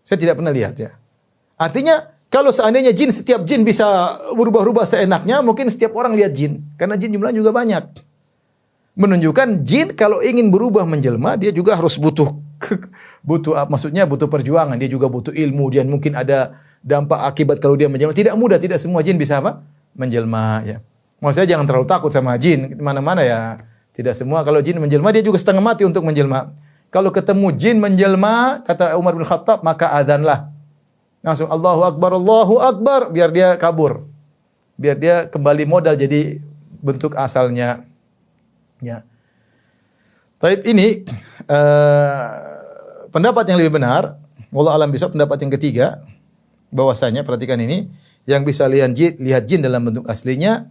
Saya tidak pernah lihat ya. Artinya kalau seandainya setiap jin bisa berubah-ubah seenaknya, mungkin setiap orang lihat jin. Karena jin jumlahnya juga banyak. Menunjukkan jin kalau ingin berubah menjelma, dia juga harus butuh maksudnya butuh perjuangan, dia juga butuh ilmu, dan mungkin ada dampak akibat kalau dia menjelma. Tidak mudah, tidak semua jin bisa apa? Menjelma ya. Maksudnya jangan terlalu takut sama jin, mana-mana ya. Tidak semua, kalau jin menjelma dia juga setengah mati untuk menjelma. Kalau ketemu jin menjelma, kata Umar bin Khattab, maka adzanlah. Langsung Allahu Akbar, biar dia kabur. Biar dia kembali modal jadi bentuk asalnya. Ya. Taib ini pendapat yang lebih benar, wallahu alam bisawab, pendapat yang ketiga, bahwasanya perhatikan ini, yang bisa lihat jin dalam bentuk aslinya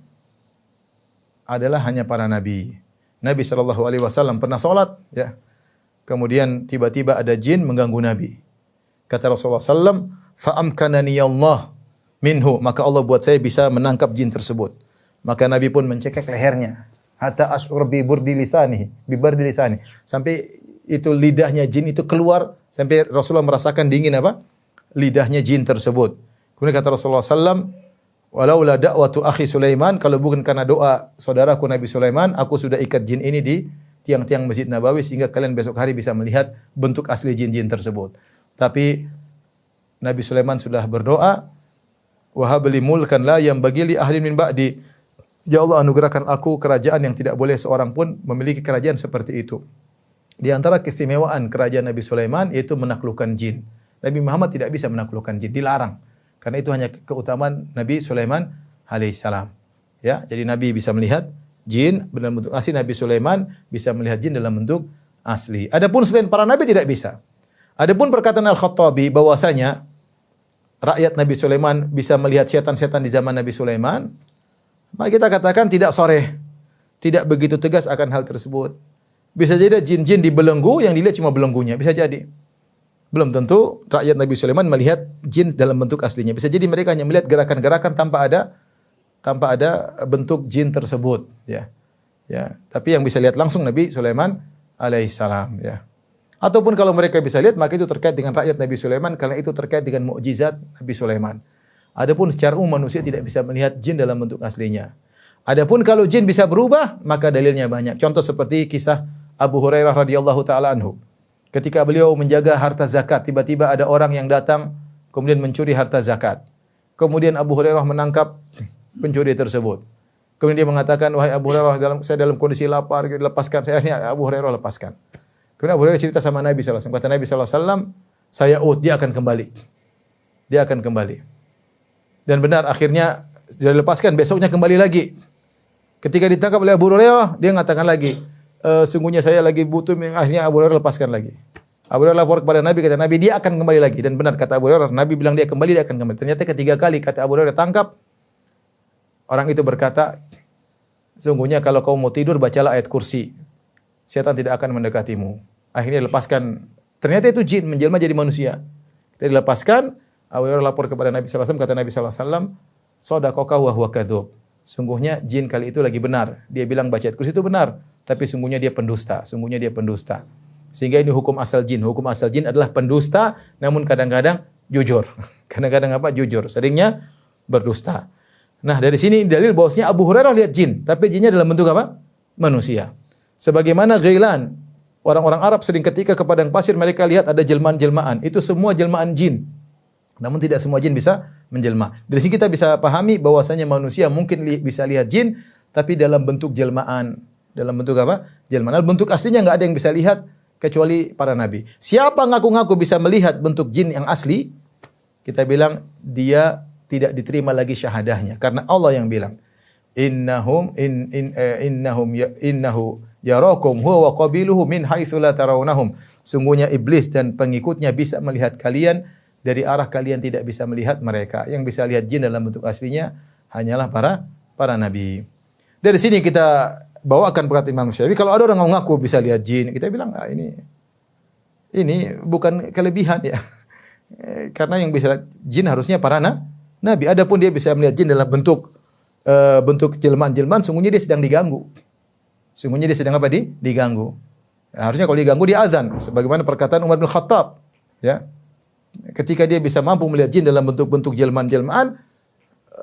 adalah hanya para nabi. Nabi sallallahu alaihi wasallam pernah salat ya. Kemudian tiba-tiba ada jin mengganggu Nabi. Kata Rasulullah sallam, "Fa amkanani Allah minhu." Maka Allah buat saya bisa menangkap jin tersebut. Maka Nabi pun mencekik lehernya. Hatta ashur bi burdi lisani, sampai itu lidahnya jin itu keluar, sampai Rasulullah merasakan dingin apa? Lidahnya jin tersebut. Kemudian kata Rasulullah sallam, "Walaula da'watu akhi Sulaiman," kalau bukan karena doa saudaraku Nabi Sulaiman, aku sudah ikat jin ini di tiang-tiang Masjid Nabawi sehingga kalian besok hari bisa melihat bentuk asli jin-jin tersebut. Tapi Nabi Sulaiman sudah berdoa, "Wa habli mulkan la yanbaghi li ahli min ba'di." Ya Allah, anugerahkan aku kerajaan yang tidak boleh seorang pun memiliki kerajaan seperti itu. Di antara keistimewaan kerajaan Nabi Sulaiman yaitu menaklukkan jin. Nabi Muhammad tidak bisa menaklukkan jin, dilarang. Karena itu hanya keutamaan Nabi Sulaiman alaihissalam. Ya, jadi Nabi bisa melihat jin dalam bentuk asli, Nabi Sulaiman bisa melihat jin dalam bentuk asli. Adapun selain para nabi tidak bisa. Adapun perkataan Al-Khattabi bahwasanya rakyat Nabi Sulaiman bisa melihat setan-setan di zaman Nabi Sulaiman, maka kita katakan tidak soreh, tidak begitu tegas akan hal tersebut. Bisa jadi jin-jin dibelenggu, yang dilihat cuma belenggunya, bisa jadi. Belum tentu rakyat Nabi Sulaiman melihat jin dalam bentuk aslinya. Bisa jadi mereka hanya melihat gerakan-gerakan tanpa ada bentuk jin tersebut, ya. Ya, tapi yang bisa lihat langsung Nabi Sulaiman alaihissalam, ya. Ataupun kalau mereka bisa lihat, maka itu terkait dengan rakyat Nabi Sulaiman, karena itu terkait dengan mukjizat Nabi Sulaiman. Adapun secara umum manusia tidak bisa melihat jin dalam bentuk aslinya. Adapun kalau jin bisa berubah, maka dalilnya banyak. Contoh seperti kisah Abu Hurairah radhiyallahu taala anhu. Ketika beliau menjaga harta zakat, tiba-tiba ada orang yang datang kemudian mencuri harta zakat. Kemudian Abu Hurairah menangkap pencuri tersebut. Kemudian dia mengatakan, "Wahai Abu Hurairah, saya dalam kondisi lapar, lepaskan saya." Abu Hurairah lepaskan. Kemudian Abu Hurairah cerita sama Nabi sallallahu alaihi wasallam. Kata Nabi sallallahu alaihi wasallam, "Saya dia akan kembali." Dia akan kembali. Dan benar, akhirnya dia lepaskan, besoknya kembali lagi. Ketika ditangkap oleh Abu Hurairah, dia mengatakan lagi, "Sungguhnya saya lagi butuh." Akhirnya Abu Hurairah lepaskan lagi. Abu Hurairah lapor kepada Nabi, kata Nabi, dia akan kembali lagi. Dan benar kata Abu Hurairah, Nabi bilang dia kembali, dia akan kembali. Ternyata ketiga kali kata Abu Hurairah tangkap, orang itu berkata, "Sungguhnya kalau kau mau tidur, bacalah ayat kursi. Setan tidak akan mendekatimu." Akhirnya lepaskan. Ternyata itu jin menjelma jadi manusia. Kita dilepaskan. Abu Hurairah lapor kepada Nabi sallallahu alaihi wasallam, kata Nabi sallallahu alaihi wasallam, "Shadaqaka wa huwa kadzdzub." Sungguhnya jin kali itu lagi benar. Dia bilang baca ayat kursi itu benar, tapi sungguhnya dia pendusta. Sungguhnya dia pendusta. Sehingga ini hukum asal jin. Hukum asal jin adalah pendusta, namun kadang-kadang jujur. Kadang-kadang apa? Jujur. Seringnya berdusta. Nah, dari sini dalil bahwasanya Abu Hurairah lihat jin, tapi jinnya dalam bentuk apa? Manusia. Sebagaimana Ghailan, orang-orang Arab sering ketika ke padang pasir mereka lihat ada jelmaan-jelmaan. Itu semua jelmaan jin. Namun tidak semua jin bisa menjelma. Dari sini kita bisa pahami bahwasanya manusia mungkin bisa lihat jin, tapi dalam bentuk jelmaan. Dalam bentuk apa? Jelmaan. Bentuk aslinya nggak ada yang bisa lihat kecuali para nabi. Siapa ngaku-ngaku bisa melihat bentuk jin yang asli? Kita bilang dia tidak diterima lagi syahadahnya karena Allah yang bilang innahu yarakum huwa wa qabiluhu min haitsu la tarawnahum. Sungguhnya iblis dan pengikutnya bisa melihat kalian dari arah kalian tidak bisa melihat mereka. Yang bisa lihat jin dalam bentuk aslinya hanyalah para nabi. Dari sini kita bawakan perkataan Imam Syafi'i, kalau ada orang ngaku bisa lihat jin, kita bilang ini bukan kelebihan ya. Karena yang bisa lihat jin harusnya para nabi. Adapun dia bisa melihat jin dalam bentuk jelmaan-jelmaan, sungguhnya dia sedang diganggu. Sungguhnya dia sedang apa? Diganggu. Harusnya kalau diganggu dia azan, sebagaimana perkataan Umar bin Khattab, ya. Ketika dia bisa mampu melihat jin dalam bentuk-bentuk jelmaan-jelmaan,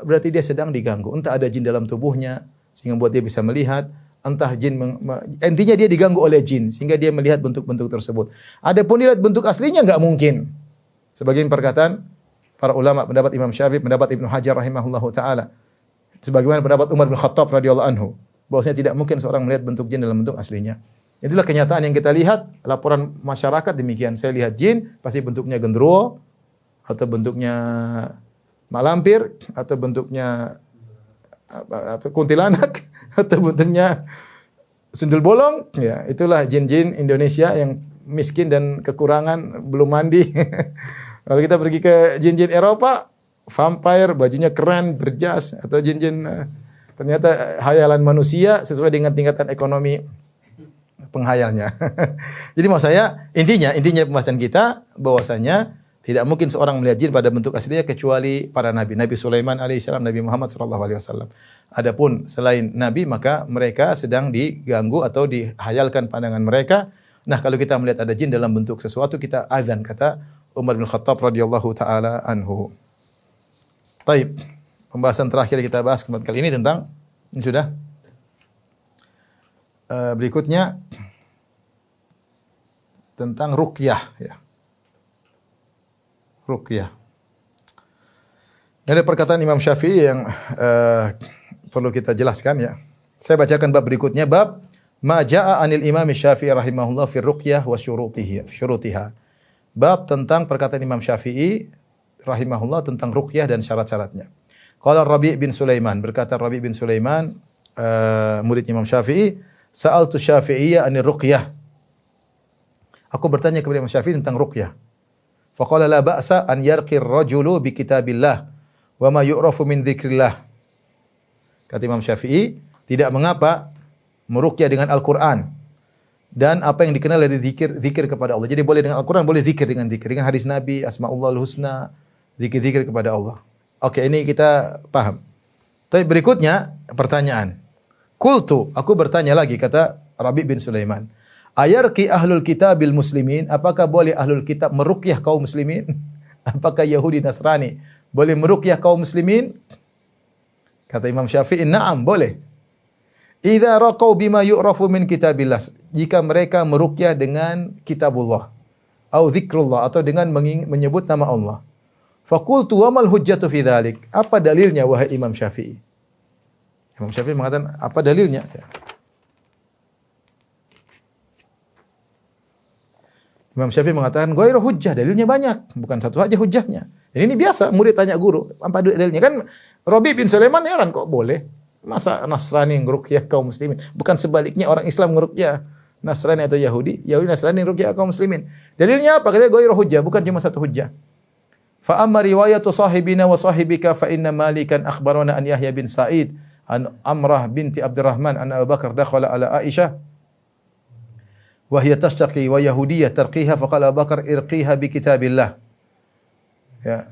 berarti dia sedang diganggu. Entah ada jin dalam tubuhnya sehingga membuat dia bisa melihat, entah jin intinya dia diganggu oleh jin sehingga dia melihat bentuk-bentuk tersebut. Adapun dilihat bentuk aslinya enggak mungkin. Sebagian perkataan para ulama, pendapat Imam Syafi'i, pendapat Ibnu Hajar rahimahullahu taala, sebagaimana pendapat Umar bin Khattab radhiyallahu anhu, bahwasanya tidak mungkin seorang melihat bentuk jin dalam bentuk aslinya. Itulah kenyataan yang kita lihat, laporan masyarakat demikian. Saya lihat jin, pasti bentuknya genderuwo, atau bentuknya malampir, atau bentuknya kuntilanak, atau bentuknya sundul bolong. Ya, itulah jin-jin Indonesia yang miskin dan kekurangan, belum mandi. Kalau kita pergi ke jin-jin Eropa, vampire, bajunya keren, berjas, atau jin-jin ternyata hayalan manusia sesuai dengan tingkatan ekonomi penghayalnya. Jadi maksud saya intinya pembahasan kita bahwasanya tidak mungkin seorang melihat jin pada bentuk aslinya kecuali para nabi. Nabi Sulaiman alaihissalam, Nabi Muhammad sallallahu alaihi wasallam. Adapun selain nabi maka mereka sedang diganggu atau dihayalkan pandangan mereka. Nah, kalau kita melihat ada jin dalam bentuk sesuatu kita azan, kata Umar bin Khattab radhiyallahu taala anhu. Baik. Pembahasan terakhir kita bahas kesempatan kali ini tentang ini sudah berikutnya tentang ruqyah ya. Ruqyah. Ada perkataan Imam Syafi'i yang perlu kita jelaskan ya. Saya bacakan bab berikutnya, bab ma jaa 'anil Imam Syafi'i rahimahullah fi ruqyah wa syurutiha. Bab tentang perkataan Imam Syafi'i rahimahullah tentang ruqyah dan syarat-syaratnya. Qala Rabi' bin Sulaiman, berkata Rabi' bin Sulaiman, murid Imam Syafi'i, Sa'altu Syafi'iyya 'anil ruqyah. Aku bertanya kepada Imam Syafi'i tentang ruqyah. Faqala la ba'sa an yarqi ar-rajulu bi kitabillah wa ma yu'rafu min dzikrillah. Kata Imam Syafi'i, tidak mengapa meruqyah dengan Al-Qur'an dan apa yang dikenal dari zikir kepada Allah. Jadi boleh dengan Al-Qur'an, boleh zikir dengan hadis Nabi, Asmaullahul Husna, zikir kepada Allah. Oke, ini kita paham. Tapi berikutnya pertanyaan. Qultu, aku bertanya lagi, kata Rabi' bin Sulaiman. Ayarqi ahlul kitabil muslimin, apakah boleh ahlul kitab meruqyah kaum muslimin? Apakah Yahudi Nasrani boleh meruqyah kaum muslimin? Kata Imam Syafi'i, na'am, boleh. Idza raqau bima yu'rafu min kitabillah, jika mereka meruqyah dengan kitabullah, atau zikrullah, atau dengan menyebut nama Allah. Faqultu wa mal hujjatu fi dzalik? Apa dalilnya wahai Imam Syafi'i? Imam Syafi'i mengatakan, apa dalilnya? Imam Syafi'i mengatakan, ghairu hujjah, dalilnya banyak, bukan satu aja hujjahnya. Jadi ini biasa, murid tanya guru, apa dalilnya? Kan Rabi' bin Sulaiman heran, kok boleh? Masa Nasrani ngeruqyah kaum muslimin? Bukan sebaliknya orang Islam ngeruqyah Nasrani atau Yahudi Nasrani ngeruqyah kaum muslimin. Dalilnya apa? Katanya ghairu hujjah, bukan cuma satu hujjah. Fa amma riwayatu sahibina wa sahibika fa inna Malikan akhbarana an Yahya bin Sa'id an Amrah binti Abdurrahman an Abu Bakar dakhala ala Aisyah wa hiya tashtaqi wa yahudiyyah tarqiha fa qala Abu Bakar irqiha bi kitabillah. Ya.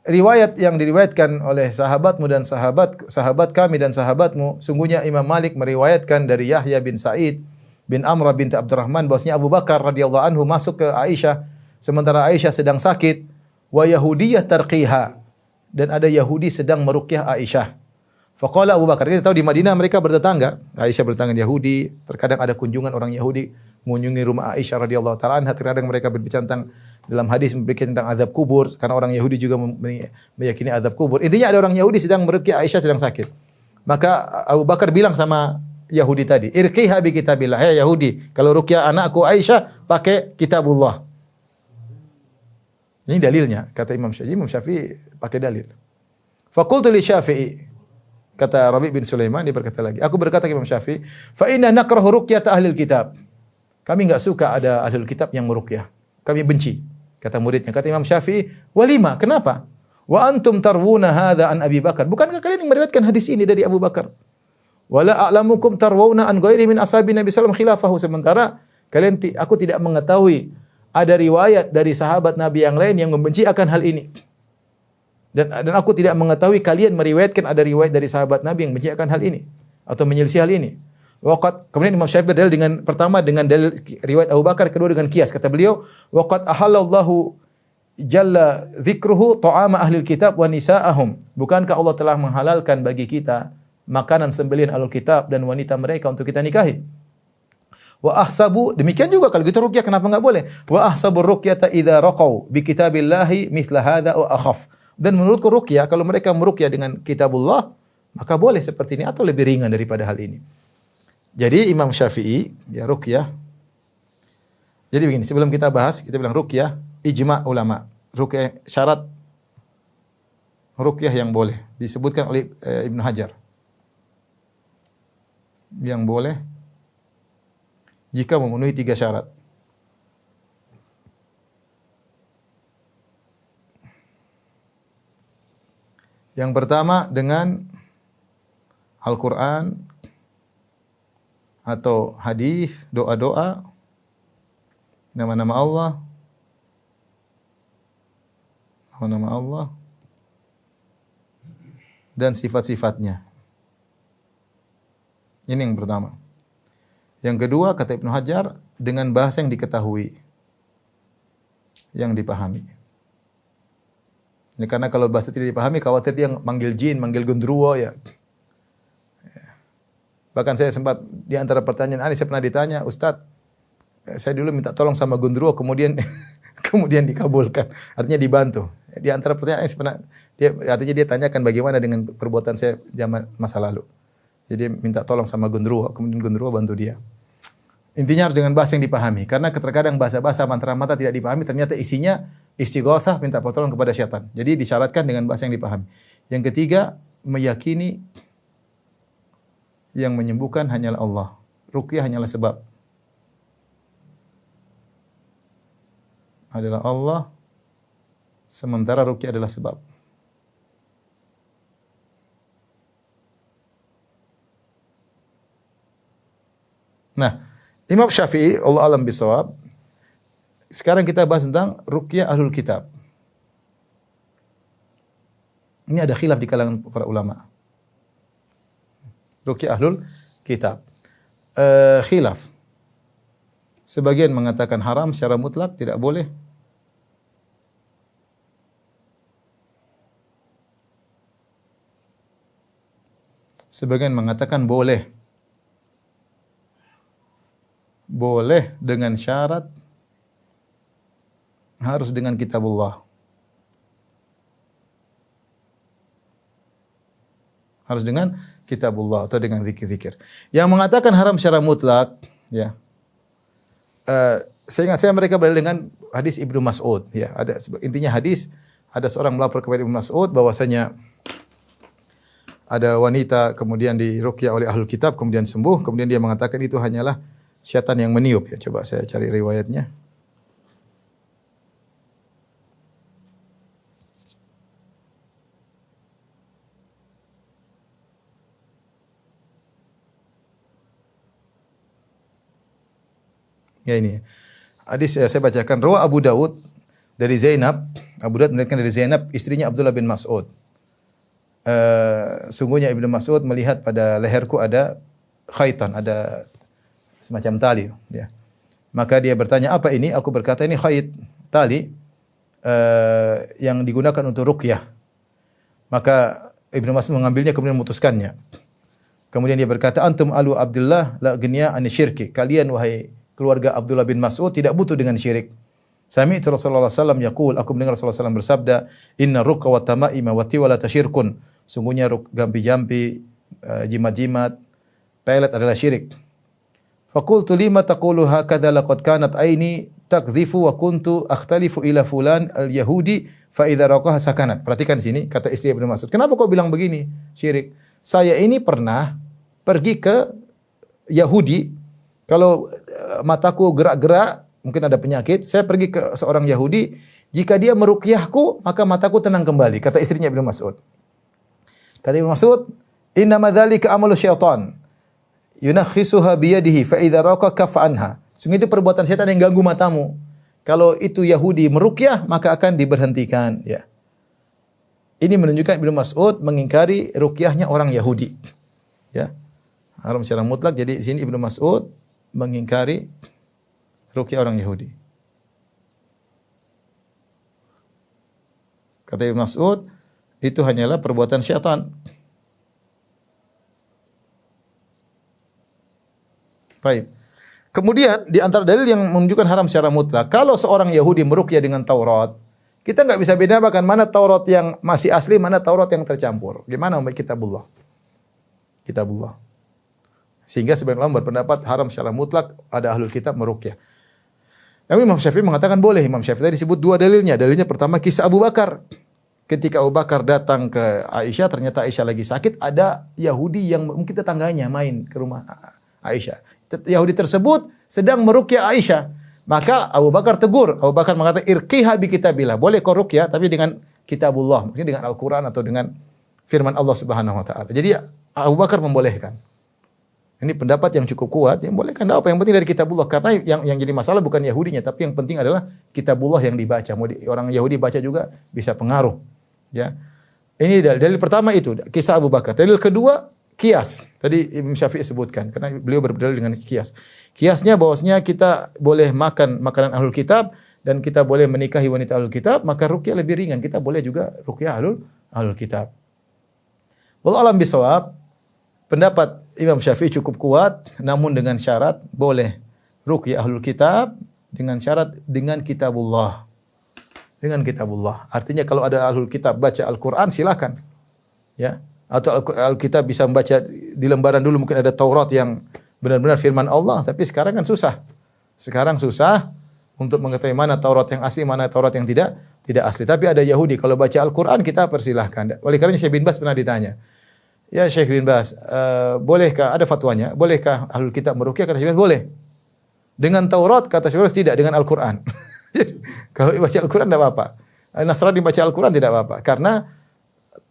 Riwayat yang diriwayatkan oleh sahabatmu dan sahabat kami dan sahabatmu, sungguhnya Imam Malik meriwayatkan dari Yahya bin Sa'id bin Amrah binti Abdurrahman bahwasanya Abu Bakar radhiyallahu anhu masuk ke Aisyah sementara Aisyah sedang sakit, wa Yahudiyah tarqiha, dan ada Yahudi sedang meruqyah Aisyah. Faqala Abu Bakar, kita tahu di Madinah mereka bertetangga, Aisyah bertetangga Yahudi, terkadang ada kunjungan orang Yahudi mengunjungi rumah Aisyah radhiyallahu taala anha, terkadang mereka berbicara tentang dalam hadis berbicara tentang azab kubur karena orang Yahudi juga meyakini azab kubur. Intinya ada orang Yahudi sedang meruqyah Aisyah sedang sakit. Maka Abu Bakar bilang sama Yahudi tadi, irqiha bi kitabillah. Hey Yahudi, kalau ruqyah anakku Aisyah pakai kitabullah. Ini dalilnya, kata Imam Syafi'i. Imam Syafi'i pakai dalil. Faqultu li Syafi'i, kata Rabi' bin Sulaiman, dia berkata lagi, aku berkata ke Imam Syafi'i, fa inna nakrahu ruqyata ahlil kitab. Kami enggak suka ada ahlul kitab yang meruqyah. Kami benci. Kata muridnya, kata Imam Syafi'i, walima, kenapa? Wa antum tarwuna hadza an Abi Bakar. Bukankah kalian yang meriwayatkan hadis ini dari Abu Bakar? Wala a'lamukum tarwuna an ghairi min ashabi Nabi sallallahu alaihi wasallam khilafahu. Sementara aku tidak mengetahui ada riwayat dari sahabat Nabi yang lain yang membenci akan hal ini. Dan aku tidak mengetahui kalian meriwayatkan ada riwayat dari sahabat Nabi yang benci akan hal ini atau menyelisih hal ini. Waqat, kemudian Imam Syafi'i berdalil dengan pertama dengan dalil riwayat Abu Bakar, kedua dengan kias. Kata beliau, waqad ahallallahu jalla dzikruhu ta'ama ahlil kitab wa nisa'ahum. Bukankah Allah telah menghalalkan bagi kita makanan sembelihan ahlul kitab dan wanita mereka untuk kita nikahi? Wa ahsabu, demikian juga kalau kita ruqyah kenapa enggak boleh? Wa ahsabu ruqyata idza raqau bi kitabillahi mithla hadza wa akhaf. Dan menurutku ruqyah kalau mereka meruqyah dengan kitabullah maka boleh seperti ini atau lebih ringan daripada hal ini. Jadi Imam Syafi'i ya ruqyah. Jadi begini, sebelum kita bahas kita bilang ruqyah ijma' ulama. Ruqyah syarat ruqyah yang boleh disebutkan oleh Ibnu Hajar. Yang boleh jika memenuhi 3 syarat. Yang pertama dengan Al-Quran atau hadis, doa-doa, nama-nama Allah, nama-nama Allah, dan sifat-sifatnya. Ini yang pertama. Yang kedua, kata Ibnu Hajar, dengan bahasa yang diketahui, yang dipahami. Ini karena kalau bahasa tidak dipahami, khawatir dia manggil jin, manggil gendruwo ya. Bahkan saya sempat di antara pertanyaan saya pernah ditanya, Ustadz, saya dulu minta tolong sama gendruwo, kemudian dikabulkan. Artinya dibantu. Di antara pertanyaan saya pernah, artinya dia tanyakan bagaimana dengan perbuatan saya zaman masa lalu. Jadi minta tolong sama gendruwo, kemudian gendruwo bantu dia. Intinya harus dengan bahasa yang dipahami. Karena terkadang bahasa-bahasa mantra-mantra tidak dipahami, ternyata isinya istighatsah, minta pertolongan kepada syaitan. Jadi disyaratkan dengan bahasa yang dipahami. Yang ketiga, meyakini yang menyembuhkan hanyalah Allah. Ruqyah hanyalah sebab. Adalah Allah, sementara ruqyah adalah sebab. Nah, Imam Syafi'i, Allah alam bisawab. Sekarang kita bahas tentang ruqyah ahlul kitab. Ini ada khilaf di kalangan para ulama. Ruqyah ahlul kitab. Khilaf. Sebagian mengatakan haram secara mutlak, tidak boleh. Sebagian mengatakan boleh. Boleh dengan syarat harus dengan kitabullah. Harus dengan kitabullah atau dengan zikir-zikir. Yang mengatakan haram secara mutlak, ya. Saya ingat mereka berdalil dengan hadis Ibnu Mas'ud, ya. Intinya hadis ada seorang melapor kepada Ibnu Mas'ud bahwasanya ada wanita kemudian diruqyah oleh ahlul kitab kemudian sembuh, kemudian dia mengatakan itu hanyalah syaitan yang meniup, ya. Coba saya cari riwayatnya. Ya ini. Hadis saya bacakan. Rawa Abu Dawud dari Zainab. Abu Dawud meriwayatkan dari Zainab, istrinya Abdullah bin Mas'ud. Sungguhnya Ibnu Mas'ud melihat pada leherku ada khaitan, ada semacam tali, ya. Maka dia bertanya, "Apa ini?" Aku berkata, "Ini khayt, tali yang digunakan untuk ruqyah." Maka Ibnu Mas'ud mengambilnya kemudian memutuskannya. Kemudian dia berkata, "Antum alu Abdullah la ghniya an syirki." Kalian wahai keluarga Abdullah bin Mas'ud tidak butuh dengan syirik. Sami'tu Rasulullah sallallahu alaihi wasallam yaqul, aku mendengar Rasulullah sallallahu alaihi wasallam bersabda, "Inna ruqa wa tamaima wa tiwala tasyirkun." Sungguhnya jampi-jampi, jimat-jimat, pelet adalah syirik. Faqultu lima taqulu hakadha laqad kanat aini takdhifu wa kuntu akhtalifu ila fulan al-yahudi fa idza raqaha sakanat. Perhatikan sini kata istri Ibnu Mas'ud. Kenapa kau bilang begini? Syirik. Saya ini pernah pergi ke Yahudi, kalau mataku gerak-gerak, mungkin ada penyakit, saya pergi ke seorang Yahudi, jika dia meruqyahku, maka mataku tenang kembali, kata istrinya Ibnu Mas'ud. Kata Ibnu Mas'ud, "Innama dzalika amalu syaitan. Yunakhisuha biyadihi fa idza raqa kaffa anha." Sungguh itu perbuatan setan yang ganggu matamu. Kalau itu Yahudi meruqyah, maka akan diberhentikan, ya. Ini menunjukkan Ibnu Mas'ud mengingkari ruqyahnya orang Yahudi. Ya. Haram secara mutlak. Jadi di sini Ibnu Mas'ud mengingkari ruqyah orang Yahudi. Kata Ibnu Mas'ud, itu hanyalah perbuatan syaitan. Baik. Kemudian di antara dalil yang menunjukkan haram secara mutlak, kalau seorang Yahudi meruqyah dengan Taurat, kita enggak bisa bedakan mana Taurat yang masih asli, mana Taurat yang tercampur. Gimana umat kitabullah? Kitabullah. Sehingga sebagian ulama berpendapat haram secara mutlak ada ahlul kitab meruqyah. Namun Imam Syafi'i mengatakan boleh. Imam Syafi'i tadi disebut dua dalilnya. Dalilnya pertama kisah Abu Bakar. Ketika Abu Bakar datang ke Aisyah, ternyata Aisyah lagi sakit, ada Yahudi yang mungkin tetangganya main ke rumah Aisyah. Yahudi tersebut sedang meruqyah Aisyah. Maka Abu Bakar tegur. Abu Bakar mengatakan, "Irqiha bi kitabillah." Boleh kau ruqyah tapi dengan kitabullah, maksudnya dengan Al-Qur'an atau dengan firman Allah Subhanahu wa taala. Jadi Abu Bakar membolehkan. Ini pendapat yang cukup kuat, yang bolehkan apa yang penting dari kitabullah, karena yang jadi masalah bukan Yahudinya, tapi yang penting adalah kitabullah yang dibaca. Orang Yahudi baca juga bisa pengaruh, ya. Ini dalil pertama itu kisah Abu Bakar. Dalil kedua kias. Tadi Imam Syafi'i sebutkan karena beliau berdalil dengan kias. Kiasnya bahwasanya kita boleh makan makanan ahlul kitab dan kita boleh menikahi wanita ahlul kitab, maka ruqyah lebih ringan. Kita boleh juga ruqyah ahlul kitab. Wallahu alam bisawab. Pendapat Imam Syafi'i cukup kuat, namun dengan syarat boleh ruqyah ahlul kitab dengan syarat dengan kitabullah. Dengan kitabullah. Artinya kalau ada ahlul kitab baca Al-Qur'an silakan. Ya. Atau Alkitab bisa membaca di lembaran dulu mungkin ada Taurat yang benar-benar firman Allah, tapi sekarang kan susah. Sekarang susah untuk mengetahui mana Taurat yang asli, mana Taurat yang tidak asli. Tapi ada Yahudi kalau baca Al-Qur'an kita persilahkan. Oleh karena Syekh bin Baz pernah ditanya, "Ya Syekh bin Baz, bolehkah ada fatwanya? Bolehkah ahlul kitab meruqyah?" Kata Syekh bin Baz, "Boleh." Dengan Taurat kata Syekh bin Baz tidak, dengan Al-Qur'an. Kalau baca Al-Qur'an tidak apa-apa. Nasrani baca Al-Qur'an tidak apa-apa karena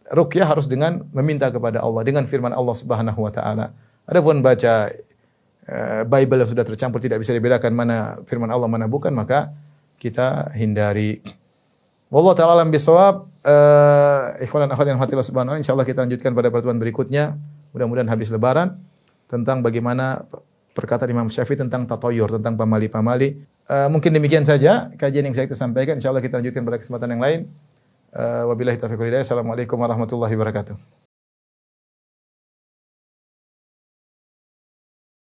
ruqyah harus dengan meminta kepada Allah, dengan firman Allah Subhanahu wa taala. Adapun baca Bible yang sudah tercampur tidak bisa dibedakan mana firman Allah mana bukan, maka kita hindari. Wallahu taala alam bisawab. Ikhwan dan akhwat yang hati Allah Subhanahu wa taala, insyaallah kita lanjutkan pada pertemuan berikutnya. Mudah-mudahan habis lebaran tentang bagaimana perkataan Imam Syafi'i tentang tatoyur, tentang pamali-pamali. Mungkin demikian saja kajian yang bisa kita sampaikan. Insyaallah kita lanjutkan pada kesempatan yang lain. Wabillahi taufiq wal hidayah. Assalamualaikum warahmatullahi wabarakatuh.